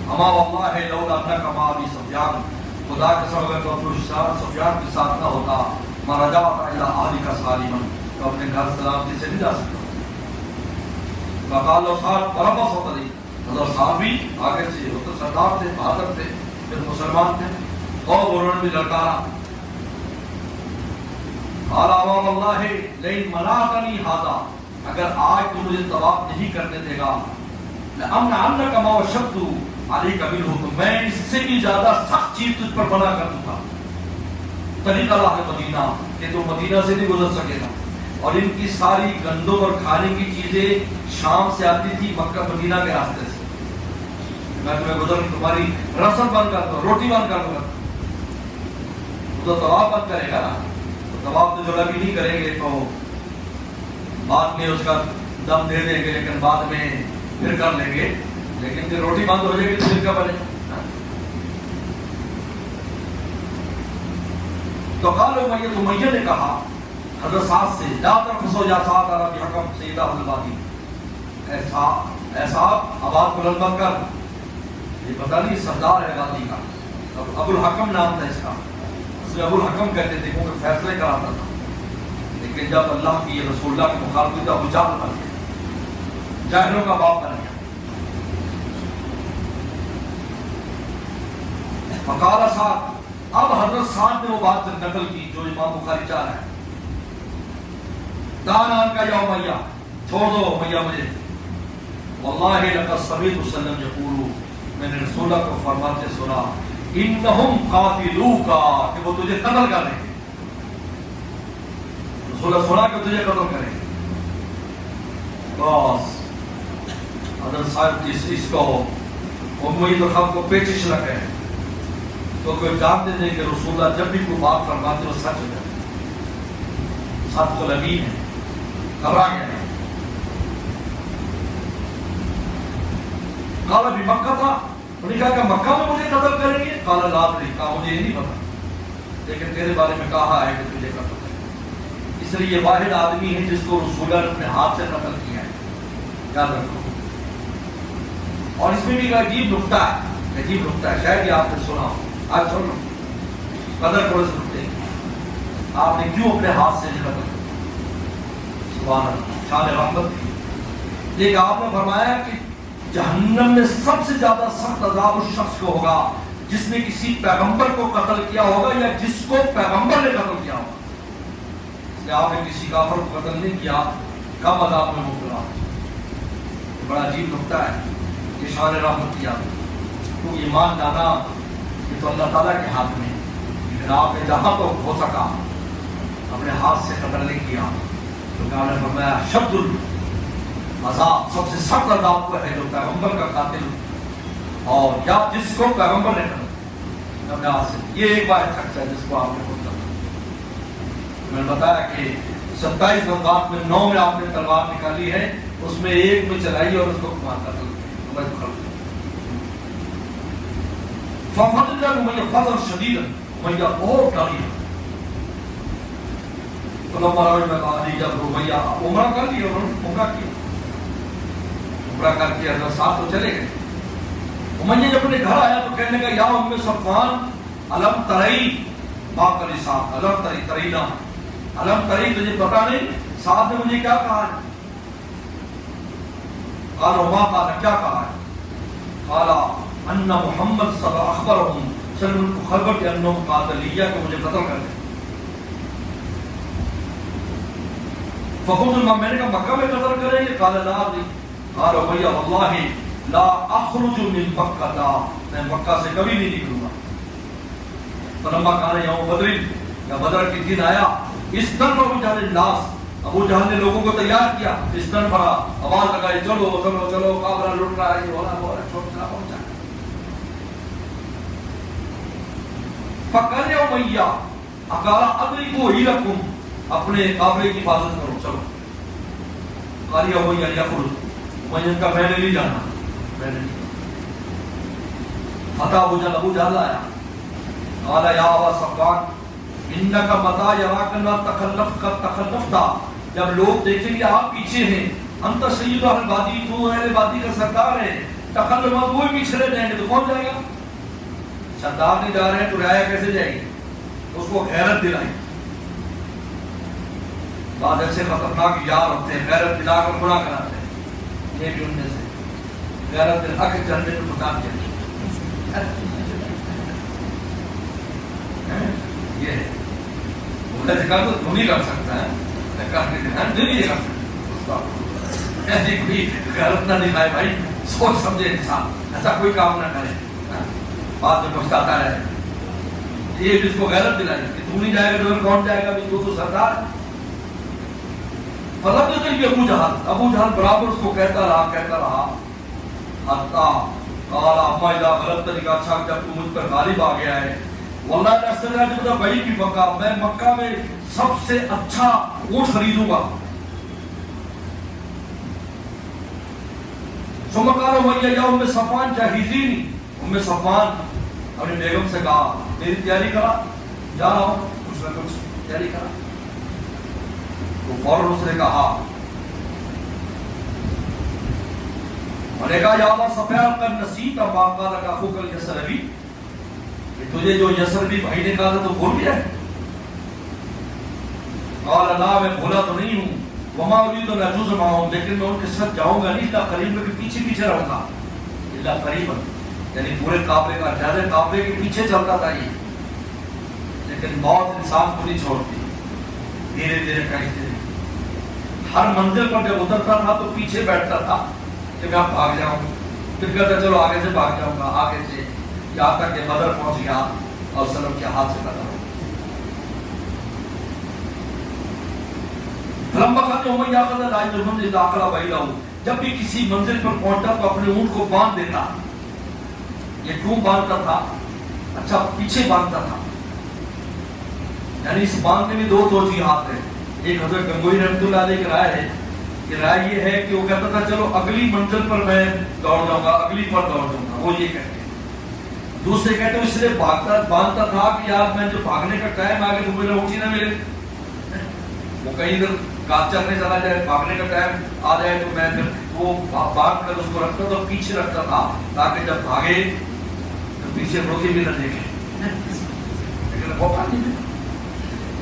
اما واللہ لولا انک مع ابی سفیان، خدا کے ساتھ اگر تو ابو سفیان کے ساتھ نہ ہوتا، ما رجعت الی اہلک سالما، تو اپنے گھر سلامتی سے نہیں جا سکتا۔ فقال سعد تربص علی، حضرت صاحب بھی آگے سے وہ تو سردار تھے، بہادر تھے، پھر مسلمان تھے، اور انہوں نے بھی للکارا۔ قال اما واللہ لئن منعتنی ھذا، اگر آج تو مجھے طواف نہیں کرنے دے گا، لأمنعنک ما وشدت علیک منہ، تو میں اس سے بھی زیادہ سخت چیز تجھ پر بنا کر دوں گا۔ طریق اللہ مدینہ، کہ تو مدینہ سے نہیں گزر سکے گا، اور ان کی ساری گندم اور کھانے کی چیزیں شام سے آتی تھی مکہ مدینہ کے راستے سے، میں تمہیں گزر تمہاری رسم بند کر دوں، روٹی بند کر دوں گا، تو طواف بند کرے گا نا، تو طواف تو جو ابھی نہیں کریں گے تو بعد میں اس کا دم دے دیں گے، لیکن بعد میں پھر کر لیں گے، لیکن پھر روٹی بند ہو جائے گی تو پھر کیا بنے؟ تو قال امیہ نے کہا حضرت سعد سے، لا ترفسوا یا سعد علی ابی حکم سیدہ البادی، ایسا آواز بلند مت کر، یہ پتہ نہیں سردار ہے غازی کا، ابو الحکم نام تھا اس کا، اس میں ابو الحکم کہتے تھے کیونکہ فیصلے کراتا تھا، لیکن جب اللہ کی رسول اللہ کی مخالفت ابو جہل بن گیا، جاہلوں کا باپ بن گیا۔ فقال سعد، اب حضرت سعد نے وہ بات نقل کی جو امام بخاری چاہ رہا ہے، دانا کا یا امیہ، چھوڑ دو امیہ مجھے، واللہ لقد سمعت وسلم یقول، میں نے رسول اللہ کو فرماتے سنا، انہم قاتلوک، کہ وہ تجھے قتل کر رہے ہیں، رسول اللہ سنا کہ تجھے قتل کریں گے۔ بس حضرت صاحب اس کو امیہ تو خب کو پیچش رکھے ہیں، تو کوئی جانتے تھے کہ رسول اللہ جب بھی کوئی بات فرماتے وہ سچ ہو جاتے، سچ تو لگی ہے، گھبرا گئے ہیں۔ قال ابھی مکہ تھا، انہوں نے کہا کہ مکہ میں مجھے قتل کریں گے؟ قال لا ادری، کہا مجھے یہ نہیں پتا، لیکن تیرے بارے میں کہا ہے کہ تجھے قتل کریں گے، اس لیے یہ واحد آدمی ہے جس کو رسول اللہ نے اپنے ہاتھ سے قتل کیا ہے، یاد رکھو۔ اور اس میں بھی ایک عجیب نکتہ ہے، عجیب نکتہ ہے، شاید یہ آپ نے سنا ہو، آج سن لو، قدر کرو اس نکتے کی، آپ نے کیوں اپنے ہاتھ سے قتل کیا؟ سبحان اللہ، شان رحمت تھی. لیکن آپ نے فرمایا کہ جہنم میں سب سے زیادہ سخت عذاب اس شخص کو ہوگا جس نے کسی پیغمبر کو قتل کیا ہوگا یا جس کو پیغمبر نے قتل کیا ہوگا. اس لیے آپ نے کسی کافر کو قتل نہیں کیا، کم عذاب میں مبتلا. بڑا عجیب نقطہ ہے یہ شان رحمت کیا. تو ایمان لانا یہ تو اللہ تعالیٰ کے ہاتھ میں، لیکن آپ نے جہاں تو ہو سکا اپنے ہاتھ سے قتل نہیں کیا. تو آپ نے فرمایا شد العذاب، سب سے سخت عذاب کو ہے جو پیغمبر کا قاتل اور یا جس کو پیغمبر نے قتل اپنے ہاتھ سے. یہ ایک واحد شخص ہے جس کو آپ نے قتل. میں نے بتایا کہ 27 غزوات میں 9 میں آپ نے تلوار نکالی ہے، اس میں ایک میں چلائی اور اس کو قتل کیا. ففضل امیہ فضل شدید، امیہ بہت ڈری. فلما رأى المقادير جب امیہ عمرہ کر لیا، انہوں نے عمرہ کیا، عمرہ کر کے حضرت ساتھ تو چلے گئے. امیہ جب اپنے گھر آیا تو کہنے لگا یا ام صفوان علم ترئی ما کری ساتھ، علم ترئی ترینا، علم ترئی تجھے پتا نہیں ساتھ نے مجھے کیا کہا ہے. قال وما قال، کیا کہا ہے. قال ان محمد صلی اللہ اخبرهم سلم کو خبر کہ انہم قاتلیہ کو مجھے قتل کر دیں. فقلت میں نے کہا مکہ میں قتل کریں گے. قال لا ادري. قال امیہ واللہ لا اخرج من مکہ، میں مکہ سے کبھی نہیں نکلوں گا. فلما کان یوم بدر، یا بدر کے دن آیا، استنفر ابو جہل الناس، ابو جہل نے لوگوں کو تیار کیا. استنفر آواز لگائی چلو چلو چلو کافر لٹ رہا ہے، یہ ہو رہا ہے، چھوٹا پہنچا. فقال امیہ اقال ادرکوا ہیلکم، اپنے قافلے کی حفاظت کرو چلو. قال امیہ یخرج، امیہ کا میں نے نہیں جانا، میں نے نہیں. فتح ابو جہل آیا. قال یا ابا صفوان انک متی یراک الناس تخلفت قد تخلفت، جب لوگ دیکھیں گے آپ پیچھے ہیں، انت سید اہل وادی، تو اہل وادی کا سردار ہے، تخلف وہ پیچھے رہ جائیں گے تو کون جائے گا. سردار نہیں جا رہے ہیں تو رعایا کیسے جائے گی. اس کو غیرت دلائی. بعض ایسے خطرناک یار ہوتے ہیں غیرت دلا کر گناہ کراتے ہیں، یہ بھی ان میں سے غیرت دلا کے جنت میں پہنچا دیا. یہ ہے وہ ذکر تو تم ہی کر سکتا ہے، نہیں کر سکتا. ایسی کوئی غیرت نہ دکھائے بھائی، سوچ سمجھے انسان، ایسا کوئی کام نہ کرے، بعد میں پچھتاتا رہے. یہ جس کو غیرت دلائی کہ تو نہیں جائے گا تو کون جائے گا، تو سردار. فلم جو کہ ابو جہل برابر اس کو کہتا رہا حتی قال اما اذا غلط طریقہ، اچھا جب تو مجھ پر غالب آ گیا ہے، واللہ نستطيع جو بڑی کی مکہ، میں مکہ میں سب سے اچھا اونٹ خریدوں گا. ثم قال امیہ یا ام صفوان جہزینی، ام صفوان اپنی بیگم سے کہا میری تیاری کرا، جا رہا ہوں، کچھ نہ کچھ تیاری کرا. تو فوراً اس نے کہا، اور نے کہا یا ابا صفوان قد نسیت ما قال لك اخوك اليسربی، کہ تجھے جو یسربی بھائی نے کہا تھا تو بھول گیا ہے. قال لا، میں بھولا تو نہیں ہوں. وما اريد ان اجوز معهم، لیکن میں ان کے ساتھ جاؤں گا نہیں، الا قریب میں پیچھے پیچھے رہوں گا. الا قریبا یعنی پورے قافلے کا زیادہ قافلے کے پیچھے چلتا تھا یہ. لیکن موت انسان کو نہیں چھوڑتی، دھیرے دھیرے کہتے ہیں. ہر منزل پر جب اترتا تھا تو پیچھے بیٹھتا تھا کہ میں بھاگ جاؤں، پھر کہتا چلو آگے سے بھاگ جاؤں گا، آگے سے، یہاں تک کہ بدر پہنچ گیا اور سلم کے ہاتھ سے قتل ہو. فلما كان يوم ياخذ العين من داخل بينه، جب بھی کسی منزل پر پہنچتا تو اپنے اونٹ کو باندھ دیتا. یہ کیوں باندھتا تھا؟ اچھا پیچھے باندھتا تھا. یعنی اس باندھنے میں دو توجیہات ہیں. ایک حضرت گنگوئی رحمۃ اللہ علیہ کی رائے ہے کہ رائے یہ ہے کہ وہ کہتا تھا چلو اگلی منزل پر میں دوڑ جاؤں گا، اگلی پر دوڑ جاؤں گا، وہ یہ کہتے ہیں. دوسرے کہتے ہیں اس لیے باندھتا تھا کہ یار میں جو بھاگنے کا ٹائم آ گیا تو میرا اونٹ ہی نہ ملے. وہ کہیں ادھر کاج چلنے چلا جائے، بھاگنے کا ٹائم آ جائے تو میں وہ باندھ کر اس کو رکھتا تو پیچھے رکھتا تھا تاکہ جب بھاگے تو پیچھے روکے بھی نہ دیکھے. لیکن موقع نہیں ملا.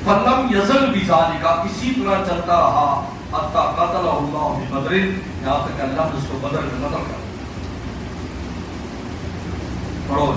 فلم یزل بذالک، اسی طرح چلتا رہا حتی قتلہ اللہ ببدر، یہاں تک اللہ نے اس کو بدر میں قتل کر پڑھو۔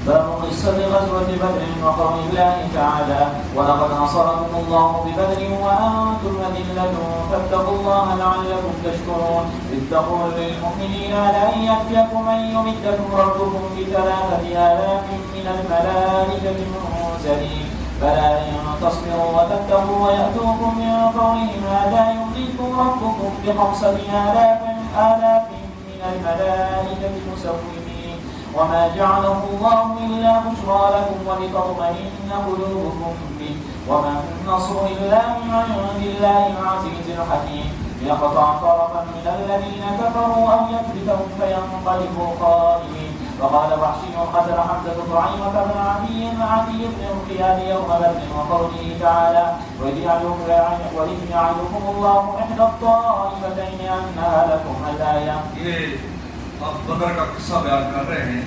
باب قصة غزوة بدر وقول الله تعالى ولقد نصركم الله ببدر وأنتم أذلة فاتقوا الله لعلكم تشكرون إذ تقول للمؤمنين لن يكفيكم أن يمدكم ربكم ب3,000 من الملائكة منزلين بلى إن تصبروا وتتقوا ويأتوكم من فورهم هذا يمدكم ربكم ب5,000 من الملائكة مسومين وما جعله الله إلا بشرى لكم ولتطمئن قلوبكم به وما النصر إلا من عند الله العزيز الحكيم ليقطع طرفا من الذين كفروا أو يكبتهم فينقلبوا خائبين وقال وحشي قتل حمزة طعيمة بن عدي بن الخيال يوم بدر وقوله تعالى وإذ يعدكم الله إحدى الطائفتين أنها لكم الآية۔ اب بدر کا قصہ بیان کر رہے ہیں۔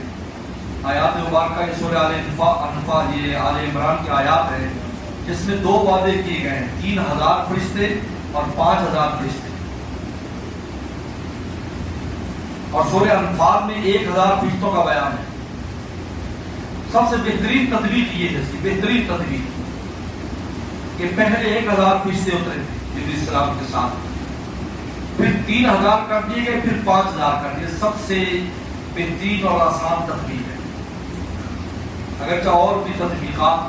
آیات مبارکہ یہ سورہ آل انفال، یہ آل عمران کی آیات ہے جس میں 2 وعدے کیے گئے ہیں، 3,000 فرشتے اور 5,000 فرشتے، اور سورہ انفال میں 1,000 فرشتوں کا بیان ہے۔ سب سے بہترین تدبیر یہ ہے، بہترین تدبیر کہ پہلے 1,000 فرشتے اترے نبی السلام کے ساتھ، پھر 3,000 کر دیے گئے، پھر 5,000 کر دیے۔ سب سے بہترین اور آسان تدبیر ہے، اگرچہ اور بھی تدبیرات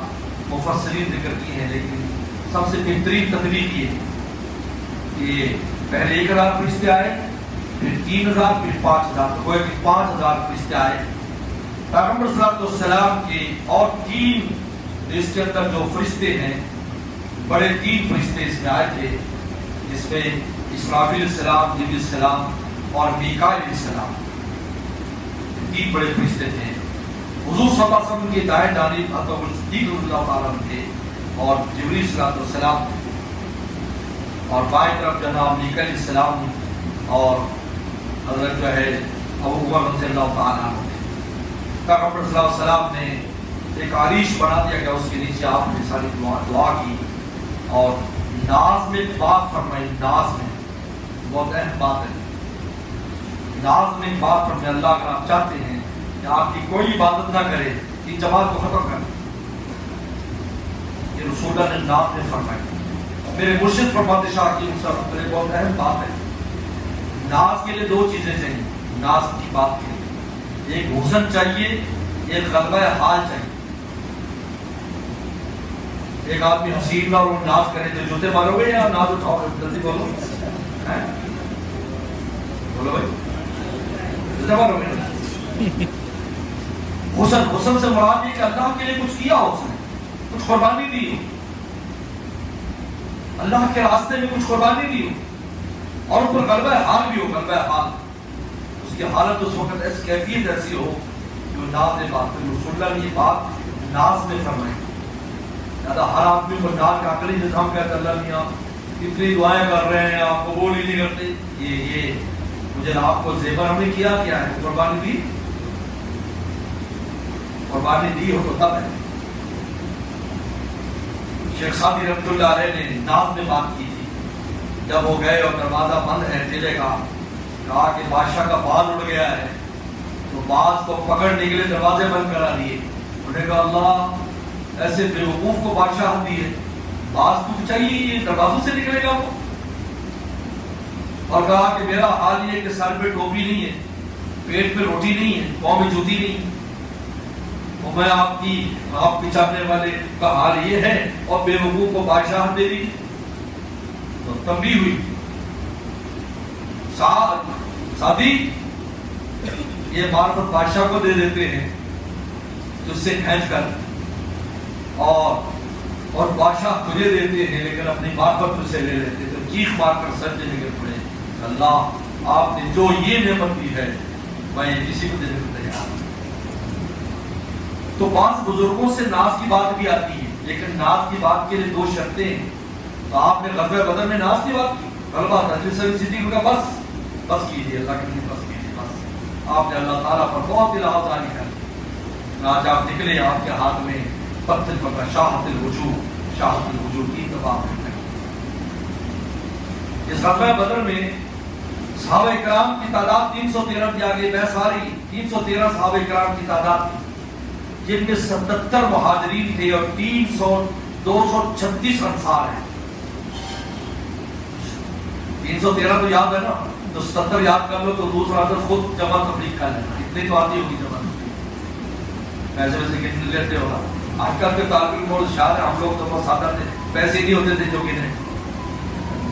مفسرین ذکر کی ہیں، لیکن سب سے بہترین تدبیر یہ ہے کہ پہلے 1,000 فرشتے آئے، پھر 3,000، پھر 5,000، تو گویا کہ 5,000 فرشتے آئے۔ پیغمبر صلی اللہ علیہ وسلم کے اور 3 اس کے اندر جو فرشتے ہیں، بڑے 3 فرشتے اس میں آئے تھے، جس میں اسرافیل السلام، جبریل السلام اور میکائیل السلام، 3 بڑے فرشتے تھے۔ حضور صلی اللہ علیہ وسلم کے دائیں جانب حضرت صدیق رضی اللہ تعالیٰ عنہ تھے اور جبریل صلی اللہ علیہ وسلم، اور بائیں طرف جناب میکائیل السلام اور حضرت جو ہے ابو بکر رضی اللہ تعالیٰ عنہ تھے۔ پیغمبر صلی اللہ علیہ وسلم نے ایک عریش بنا دیا کہ اس کے نیچے آپ نے ساری دعا کی اور ناز میں بات فرمائی۔ ناز میں بہت اہم بات ہے، ناز میں بات فرمائی، اللہ اگر آپ چاہتے ہیں کہ آپ کی کوئی عبادت نہ کرے، اس جماعت کو ختم کر، یہ رسول اللہ نے ناز میں فرمائی۔ میرے مرشد فرماتے شاہ کی مصرف بہت اہم بات ہے، ناز کے لیے 2 چیزیں چاہیے، ناز کی بات کے لیے ایک حسن چاہیے، ایک غلبہ حال چاہیے۔ ایک آدمی حسین اور ناز کرے تو جوتے مارو گے یا ناز اٹھاؤ گے؟ جلدی بولو، بولو بھائی، جوتے مارو گے؟ حسن سے مراد یہ کہ اللہ کے لیے کچھ کیا ہو، اس نے کچھ قربانی دی ہو، اللہ کے راستے میں کچھ قربانی دی ہو، اور اس پر غلبہ حال بھی ہو، غلبہ حال، اس کی حالت اس وقت ایسی کیفیت ایسی ہو جو ناز میں بات کرے۔ رسول اللہ نے یہ بات ناز میں فرمائی۔ ہر آدمی کو ناز کا عقلی نظام کہتا ہے، اللہ میاں اتنی دعائیں کر رہے ہیں، آپ قبول ہی نہیں کرتے، یہ مجھے آپ کو زیور ہم نے کیا ہے، قربانی دی، قربانی دی ہو تو تب ہے۔ شیخ سعدی رحمۃ اللہ علیہ نے ناز میں بات کی تھی، جب وہ گئے اور دروازہ بند ہے قلعے کا، کہا کہ بادشاہ کا باز اڑ گیا ہے، تو باز کو پکڑنے کے لیے دروازے بند کرا دیے۔ انہوں نے کہا اللہ ایسے بیوقوف کو بادشاہ دی ہے، باز کو چاہیے یہ دروازوں سے نکلے گا وہ، اور کہا کہ میرا حال یہ کہ سر پہ ٹوپی نہیں ہے، پیٹ پہ روٹی نہیں ہے، پاؤں میں جوتی نہیں ہے، اور میں آپ پچانے والے کا حال یہ ہے، اور بے وقوف کو بادشاہ دے دی۔ تو تنبیہ ہوئی، سادی یہ معرفت بادشاہ کو دے دیتے ہیں تجھ سے کھینچ کر، اور بادشاہ تجھے دیتے ہیں لیکن اپنی معرفت تجھ سے لے لیتے ہیں۔ تو چیخ مار کر سجدے میں گر پڑے، اللہ آپ نے جو یہ نعمت دی ہے میں کسی کو دینے کو تیار ہوں۔ تو بعض بزرگوں سے ناز کی بات بھی آتی ہے، لیکن ناز کی بات کے لیے 2 شرطیں ہیں۔ تو آپ نے غزوہ بدر میں ناز کی بات کی، غلبہ تھا، صدیق کا بس کیجیے، اللہ کے لیے بس کیجیے، بس آپ نے اللہ تعالیٰ پر بہت الہام جاری کر، آج آپ نکلے، آپ کے ہاتھ میں پتھر پکڑا، شاہت الوجوہ، شہادت وجود کی تباہ کرنے. اس غزوہ بدر میں صحابہ کرام کی تعداد 313 کی آگے بحث آ رہی. 313 صحابہ کرام کی تعداد تھی جن میں 77 مہاجرین تھے اور 236 انصار ہیں. 313 تو یاد ہے نا, تو 70 یاد کر لو تو دوسرا عدد خود جمع تفریق کر لینا. اتنی تو آتی ہوگی جمع تفریق, پیسے ویسے کتنے لیتے ہوگا. آج کل کے طالب علم اور شاعر ہم لوگ تو بہت سادہ تھے, پیسے نہیں ہوتے تھے جو گنے.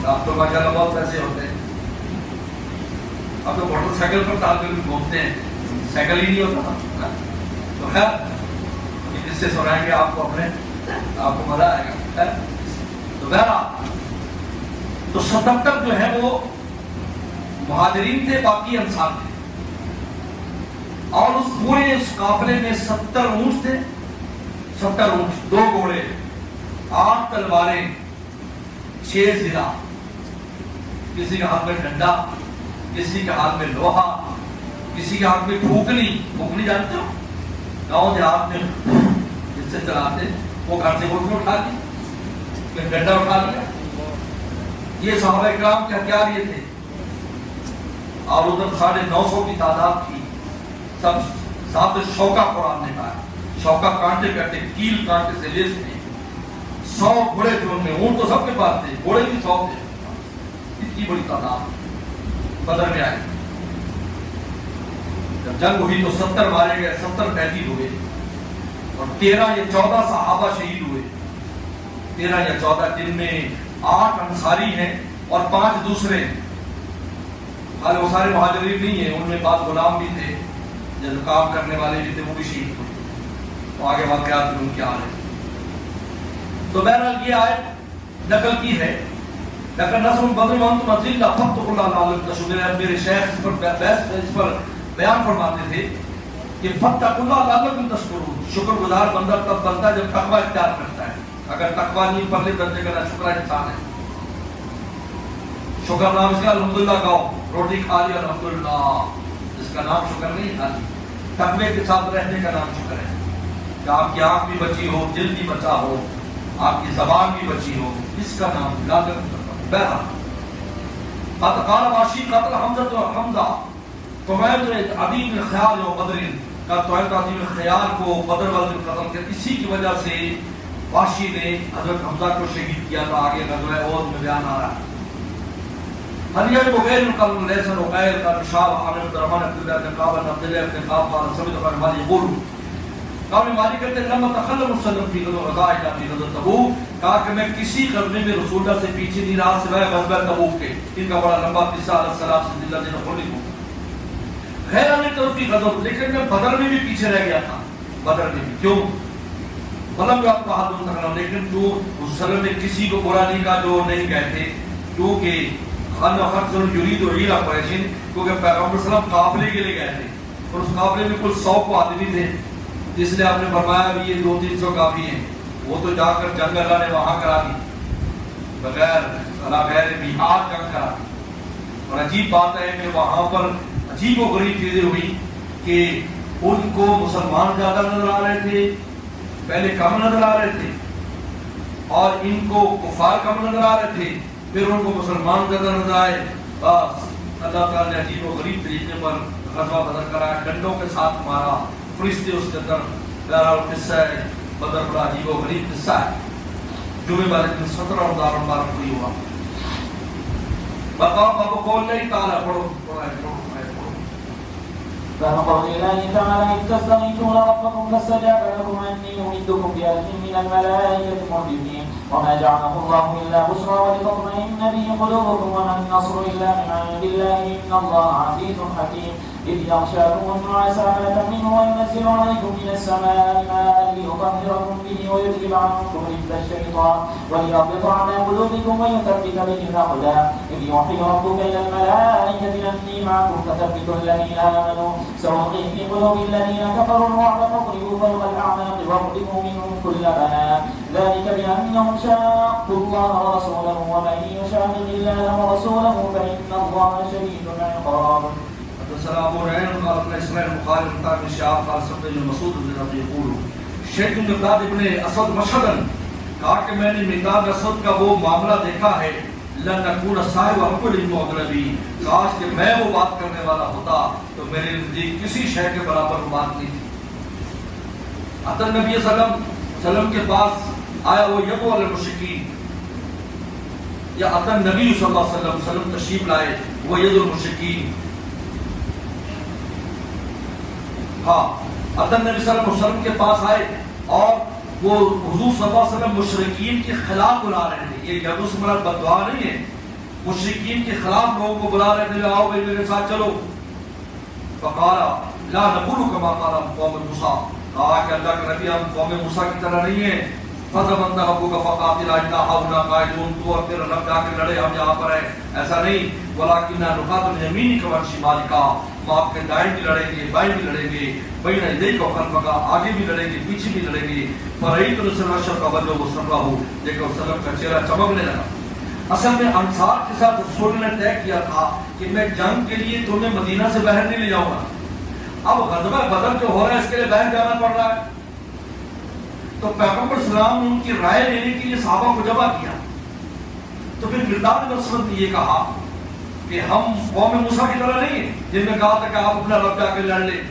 اب تو ماشاءاللہ بہت پیسے ہوتے ہیں. اب تو موٹر سائیکل پر طالب علم گھومتے ہیں, سائیکل ہی نہیں ہوتا. تو خیر اس سے سنائیں گے آپ کو, اپنے آپ کو مزہ آئے گا. تو بہرحال تو 77 جو ہے وہ مہاجرین تھے, باقی انصار تھے. اور اس پورے اس قافلے میں 70 اونٹ تھے. 70 اونٹ, 2 گھوڑے, 8 تلواریں, 6 زرہ, کسی کے ہاتھ میں ڈنڈا, کسی کے ہاتھ میں لوہا, کسی کے ہاتھ میں پھوکنی. پھوکنی جانتے ہو, گاؤں دیہات میں جس سے چلاتے, وہ گھر سے اٹھ اٹھا لی, پھر ڈنڈا اٹھا لیا. یہ صحابہ کرام کے ہتھیار یہ تھے. اور ادھر 950 کی تعداد تھی. سب ساتھ شوکا قرآن نے کہا, شوکا کانٹے کہتے, کیل کانٹے سے لیس تھے. 100 گھوڑے تھے ان میں. اونٹ تو سب کے پاس تھے, گھوڑے بھی 100 تھے. اتنی بڑی تعداد بدر میں آئی. جب جنگ ہوئی تو 70 مارے گئے, 70 قیدی ہوئے, اور 13 یا 14 صحابہ شہید ہوئے. 13 یا 14, جن میں 8 انصاری ہیں اور 5 دوسرے. حالانکہ وہ سارے مہاجرین نہیں ہیں, ان میں بعض غلام بھی تھے, جو کام کرنے والے بھی تھے, وہ بھی شہید ہوئے. تو آگے واقعات میں ان کے آ رہے. تو بہرحال یہ آیت نقل کی ہے. لیکن نصر بدر وانتم اذلہ فاتقوا اللہ لعلکم تشکرون. میرے شیخ اس پر بیان فرماتے تھے کہ فاتقوا اللہ لعلکم تشکرون. شکر گزار بندہ تب بنتا ہے جب تقوی اختیار کرتا ہے. اگر تقوی نہیں, پرلے درجے کا شکر انسان ہے. شکر نام اس کا الحمدللہ کہو, روٹی کھا لی الحمدللہ, اس کا نام شکر نہیں خالی. تقوی کے ساتھ رہنے کا نام شکر ہے. کہ آپ کی آنکھ بھی بچی ہو, دل بھی بچا ہو, آپ کی زبان بھی بچی ہو, اس کا نام لازم. بہرحال قال واشی قتل حمزہ و حمزہ طویل عدی بن خیال و بدر کا طویل عدی بن خیال کو بدر والے قتل کیا. اسی کی وجہ سے واشی نے حضرت حمزہ کو شہید کیا تھا. آگے غزوہ احد میں بیان آ رہا ہے. حلیہ بغیر قلب لیسن وغیر کا شاب عامر الرحمن عبد الله بن قابل عبد الله بن قاب قال سمعت فرمان يقول قال مالک کہتے ہیں لما تخلف وسلم فی غزوہ غزوہ فی غزوہ تبوک, کہا کہ میں کسی غزوے میں رسول اللہ سے پیچھے نہیں رہا سوائے غزوہ تبوک کے. ان کا بڑا لمبا قصہ علیہ السلام سے اللہ نے خلق کو خیر نے توفیق غزوہ, لیکن میں بدر میں بھی پیچھے رہ گیا تھا. بدر میں بھی کیوں مطلب جو آپ کو حد تک, لیکن جو وسلم نے کسی کو برا نہیں کہا جو نہیں کہتے, کیونکہ خان خرچ یرید و عیرہ قریشین, کیونکہ پیغمبر صلی اللہ علیہ وسلم قافلے کے لیے گئے تھے اور اس قافلے میں کل 100 کو آدمی تھے. اس لیے آپ نے فرمایا بھی یہ 200-300 کافی ہیں. وہ تو جا کر جنگ اللہ نے وہاں کرا دی, بغیر بہار جنگ کرا دی. اور عجیب بات ہے کہ وہاں پر عجیب و غریب چیزیں ہوئی کہ ان کو مسلمان زیادہ نظر آ رہے تھے, پہلے کم نظر آ رہے تھے, اور ان کو کفار کم نظر آ رہے تھے, پھر ان کو مسلمان زیادہ نظر آئے. بس اللہ تعالیٰ نے عجیب و غریب طریقے پر غزوہ بدر کرایا, ڈنڈوں کے ساتھ مارا, فرشتے اس کے اندر. بہرحال قصہ ہے بدر بڑا عجیب و غریب قصہ ہے. جمعے والے دن 17 رمضان مبارک ہوئی ہوا. بقام ابو قول نہیں تعالیٰ پڑھو فهم قول الله تعالى إذ تستغيثون ربكم فاستجاب لكم أني ممدكم بألف من الملائكة مردفين وما جعله الله إلا بشرى ولتطمئن به قلوبكم وما النصر إلا من عند الله إن الله عزيز حكيم. إذ يغشاكم النعاس أمنة منه وينزل عليكم من السماء ماء ليطهركم به ويذهب عنكم رجز الشيطان وليربط على قلوبكم ويثبت به الأقدام. إذ يوحي ربك إلى الملائكة أني معكم فثبتوا الذين آمنوا سألقي في قلوب الذين كفروا الرعب فاضربوا فوق الأعناق واضربوا منهم كل بنان ذلك بأنهم شاقوا الله ورسوله ومن يشاقق الله ورسوله فإن الله شديد العقاب. السلام علیکم قال اسماعیل بخاری مطابق شاہ قال سبت بن مسعود بن ربی يقول شیخ مقداد ابن اسود مشهدا کہا کہ میں نے مقداد اسود کا وہ معاملہ دیکھا ہے، لنکون صاحب حق المغربی، کاش کہ میں وہ بات کرنے والا ہوتا تو میرے نزدیک کسی شے کے برابر وہ بات نہیں تھی۔ اتى النبی صلی اللہ علیہ وسلم کے پاس آیا وہ یبو المشرکین، یا اتى النبی صلی اللہ علیہ وسلم تشریف لائے وہ ید المشرکین، ہاں اتى النبی صلی اللہ علیہ وسلم کے پاس آئے اور وہ حضور صلی اللہ علیہ وسلم مشرکین کے خلاف بلا رہے تھے۔ یہ یدو سے مراد بددعا نہیں ہے، مشرکین کے خلاف لوگوں کو بلا رہے تھے، آؤ بھائی میرے ساتھ چلو۔ فقال لا نقول كما قال قوم موسیٰ، کہا کہ اللہ کے نبی ہم قوم موسیٰ کی طرح نہیں ہیں۔ فَذَبَنْتَ رَبُّكَ فَقَاتِلَ إِنَّا هَاهُنَا قَاعِدُونَ، تو اور تیرا رب جا کے لڑے، ہم یہاں پر ہیں، ایسا نہیں۔ وَلَكِنَّا نُقَاتِلُ بِيَمِينِكَ وَعَنْ شِمَالِكَ، ہم آپ کے دائیں بھی لڑیں گے، بائیں بھی لڑیں گے، بین یدیک وخلفک، آگے بھی لڑیں گے، پیچھے بھی لڑیں گے۔ فَرَأَيْتُ الرَّسُولَ أَشْرَقَ وَجْهُهُ وَسَرَّهُ، دیکھو وسلم کا چہرہ چمکنے لگا۔ اصل میں انصار کے ساتھ رسول نے طے کیا تھا کہ میں جنگ کے لیے تمہیں مدینہ سے باہر نہیں لے جاؤں گا، اب غزوہ بدر جو ہو رہا ہے اس کے لیے باہر جانا پڑ رہا ہے۔ تو پیغمبر اسلام نے ان کی رائے لینے کے لیے صحابہ کو جمع کیا، تو پھر مقداد بن اسود نے یہ کہا کہ ہم قوم موسیٰ کی طرح نہیں ہیں جن میں کہا تھا کہ آپ اپنا رب جا کے لڑ لیں،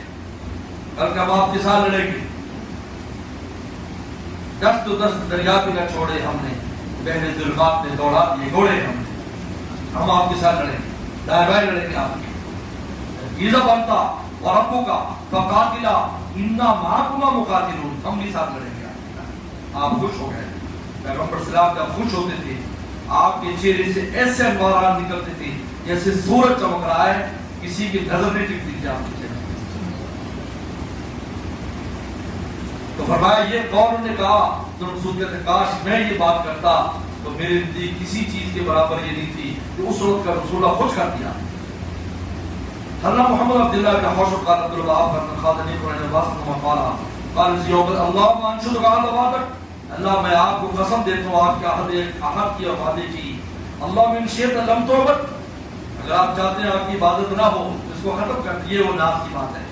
بلکہ ہم آپ کے ساتھ لڑیں گے۔ دست و دست دریا بھی نہ چھوڑے ہم نے، بہر ظلمات میں دوڑا یہ گھوڑے ہم آپ کے ساتھ لڑیں گے، دائیں بائیں لڑیں گے آپ کے۔ ایزا بنتا اور ابو کا فقاتلا انا معکما مقاتلون، ہم بھی ساتھ لڑیں گے۔ آپ خوش ہو گئے۔ پیغمبر صلی اللہ علیہ وسلم جب خوش ہوتے تھے آپ کے چہرے سے ایسے انوارات نکلتے تھے جیسے سورج چمک رہا ہے، کسی کی نظر نہیں ٹکتی تھی آپ کے چہرے۔ تو فرمایا یہ قوم نے کہا، تو رسول کہتے کاش میں یہ بات کرتا تو میرے نزدیک کسی چیز کے برابر یہ نہیں تھی کہ اس وقت کا رسولہ خوش کر دیا۔ حضرت محمد عبداللہ کا خوش قال عبداللہ بن خادم قرآن عباس کو قال قال سیوب اللہ انشد قال وعدک، اللہ میں آپ کو قسم دیتا ہوں آپ کے عہد کی اور وعدے کی، اللہ من شئت لم تعبد، اگر آپ چاہتے ہیں آپ کی عبادت نہ ہو اس کو ختم کر دیے، وہ ناز کی بات ہے۔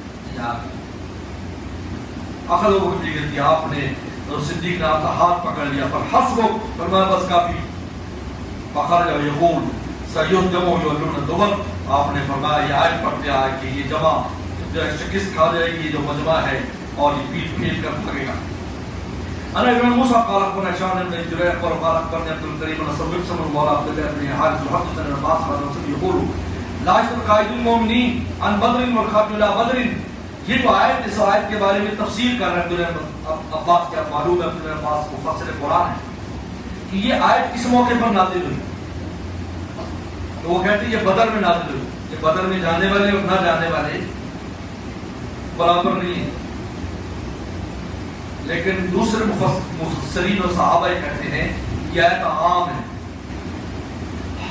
اخذ وہ دیگر دیا آپ نے، اور صدیق نے آپ کا ہاتھ پکڑ لیا، پر حسبک، فرمایا بس کافی۔ فخرج یقول سیہزم یولون الدبر، آپ نے فرمایا یہ آیت پڑھ دیا ہے کہ یہ جمع شکست کھا جائے گی جو مجمع ہے اور یہ پیٹ پھیر کر بھگے گا۔ انا ابن موسیٰ قال اخبرنا هشام بن جريح قال اخبرني عبد الكريم بن صبيح بن مولى عبد الله بن حارث حدثنا ابن عباس قال رسول يقول لا يشتر قائد المؤمنين عن بدر والخاتم الى بدر، یہ جو آیت اس آیت کے بارے میں تفسیر کر رہے ہیں عباس کیا معلوم ہے، عبد عباس کو مفسر قرآن ہے کہ یہ آیت کس موقع پر نازل ہوئی، تو وہ کہتے ہیں یہ بدر میں نازل ہوئی، یہ بدر میں جانے والے اور نہ جانے والے برابر نہیں ہیں۔ لیکن دوسرے مفسرین اور صحابہ کہتے ہیں یہ آیت عام ہے،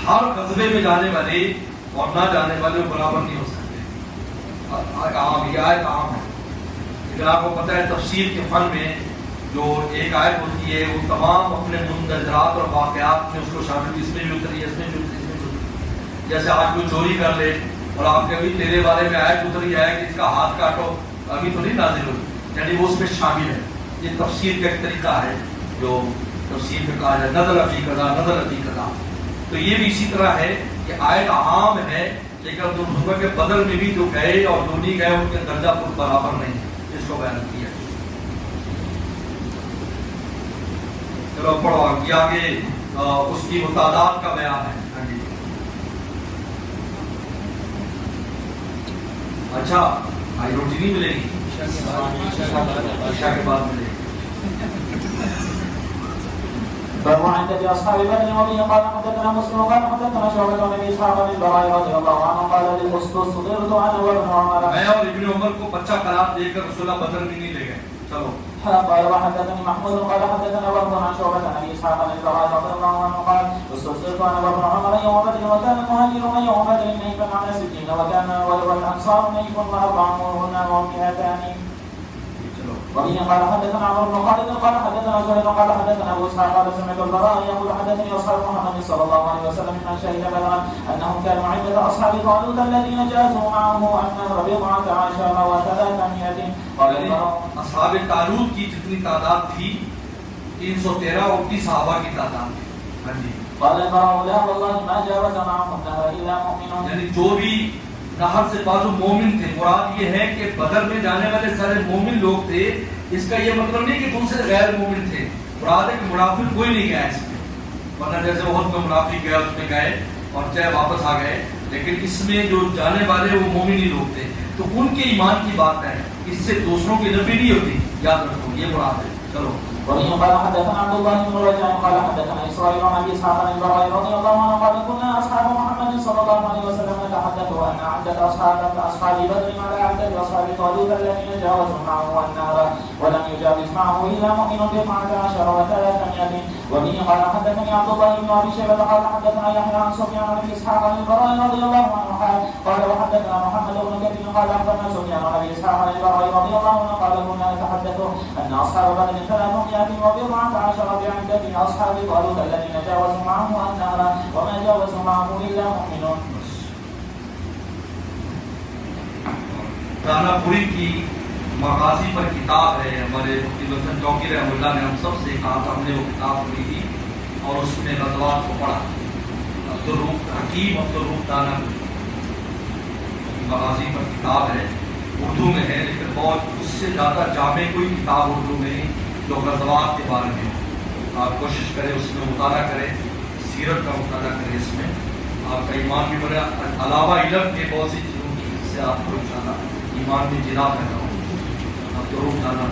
ہر غزوے میں جانے والے اور نہ جانے والے برابر نہیں ہو سکتے، عام، یہ آیت عام ہے۔ لیکن آپ کو پتہ ہے تفسیر کے فن میں جو ایک آیت ہوتی ہے وہ تمام اپنے مندرجات اور واقعات میں اس کو شامل، اس میں بھی اتری ہے، اس میں بھی اتری، اس میں بھی اتری۔ جیسے آج کوئی چوری کر لے اور آپ کے ابھی تیرے بارے میں آیت اتری ہے کہ اس کا ہاتھ کاٹو، ابھی تو نہیں نازل ہوئی، یعنی وہ اس میں شامل ہے۔ یہ تفسیر کا ایک طریقہ ہے جو تفسیر میں کہا جائے نظر فی قضا، نظر فی قضا، تو یہ بھی اسی طرح ہے کہ آیت عام ہے، لیکن جو صبح کے بدر میں بھی جو گئے اور جو نہیں گئے ان کے درجہ پر برابر نہیں، اس کو بیان کیا۔ چلو پڑھو آگے اس کی تعداد کا بیان ہے۔ اچھا آج روٹی نہیں ملے گی، عشاء کے بعد ملے گی۔ باب عدة أصحاب بدر وبه قال حدثنا مسلم قال حدثنا شعبة عن أبي إسحاق بن البراء رضي الله عنه قال للقسطس صغرت أنا وابن عمر، میں اور ابن عمر کو بچہ قرار دے کر رسول اللہ بدر میں نہیں لے گئے۔ چلو قال وحدثني محمود قال حدثنا وهب عن شعبة عن أبي إسحاق بن البراء رضي الله عنه قال استصغرت أنا وابن عمر يوم بدر وكان المهاجرون يوم بدر نيفا على 60 وكان والأنصار نيف و400 و100. وبه قال حدثنا عمرو بن خالد قال حدثنا زهير قال حدثنا ابو اسحاق قال سمعت البراء يقول حدثني اصحاب محمد صلى الله عليه وسلم من شهد بدرا انهم كانوا عده اصحاب طالوت الذين جازوا معه ان ربيعه عاشر و300. اصحاب طالوت کی جتنی تعداد تھی 313 اور 30 صحابہ کی تعداد ہے. ہاں جی. قال البراء لا والله ما جاوز معهم النهر الا مؤمن. یعنی جو بھی نہر سے بازو مومن تھے، مراد یہ ہے کہ بدر میں جانے والے سارے مومن لوگ تھے. اس کا یہ مطلب نہیں کہ دوسرے غیر مومن تھے. مراد ہے کہ منافق کوئی نہیں گیا اس میں، ورنہ جیسے بہت میں منافق گیا اس میں گئے اور چاہے واپس آ گئے، لیکن اس میں جو جانے والے وہ مومن ہی لوگ تھے. تو ان کے ایمان کی بات ہے، اس سے دوسروں کی نفی نہیں ہوتی. یاد رکھو یہ مراد ہے. چلو. وبه قال حدثنا عبد الله بن رجاء قال حدثنا اسرائيل عن ابي اسحاق عن البراء رضي الله عنه قال كنا اصحاب محمد صلى الله عليه وسلم نتحدث ان عده اصحاب بدر على عده اصحاب طالوت الذين جاوزوا معه النهر ولم يجاوز معه الا مؤمن ب12 و300. وبه قال حدثني عبد الله بن ابي شيبه قال حدثنا يحيى عن سفيان عن ابي اسحاق عن البراء رضي الله عنه قال وحدثنا محمد بن كثير قال اخبرنا سفيان عن ابي اسحاق عن البراء رضي الله عنه قال كنا نتحدث ان اصحاب بدر 300 و14 بعدة أصحاب طالوت الذين جاوزوا معه النهر وما جاوزوا معه إلا مؤمنون. رانا پوری کی مغازی پر کتاب ہے. ہمارے مفتی حسن چوکی رحمۃ اللہ نے ہم سب سے کہا تھا، ہم نے وہ کتاب پڑھی تھی اور اس میں غزوات کو پڑھا. عبدالروف حکیم عبدالروف رانا مغازی پر کتاب ہے، اردو میں ہے، لیکن بہت اس سے زیادہ جامع کوئی کتاب اردو میں نہیں جو غزوات کے بارے میں. آپ کوشش کریں اس میں مطالعہ کریں، سیرت کا مطالعہ کریں. اس میں آپ کا ایمان بھی بڑھے، علاوہ علم کے بہت سی چیزوں کی جس سے آپ کو انشاءاللہ ایمان میں جلا پیدا ہو. آپ ضرور جانا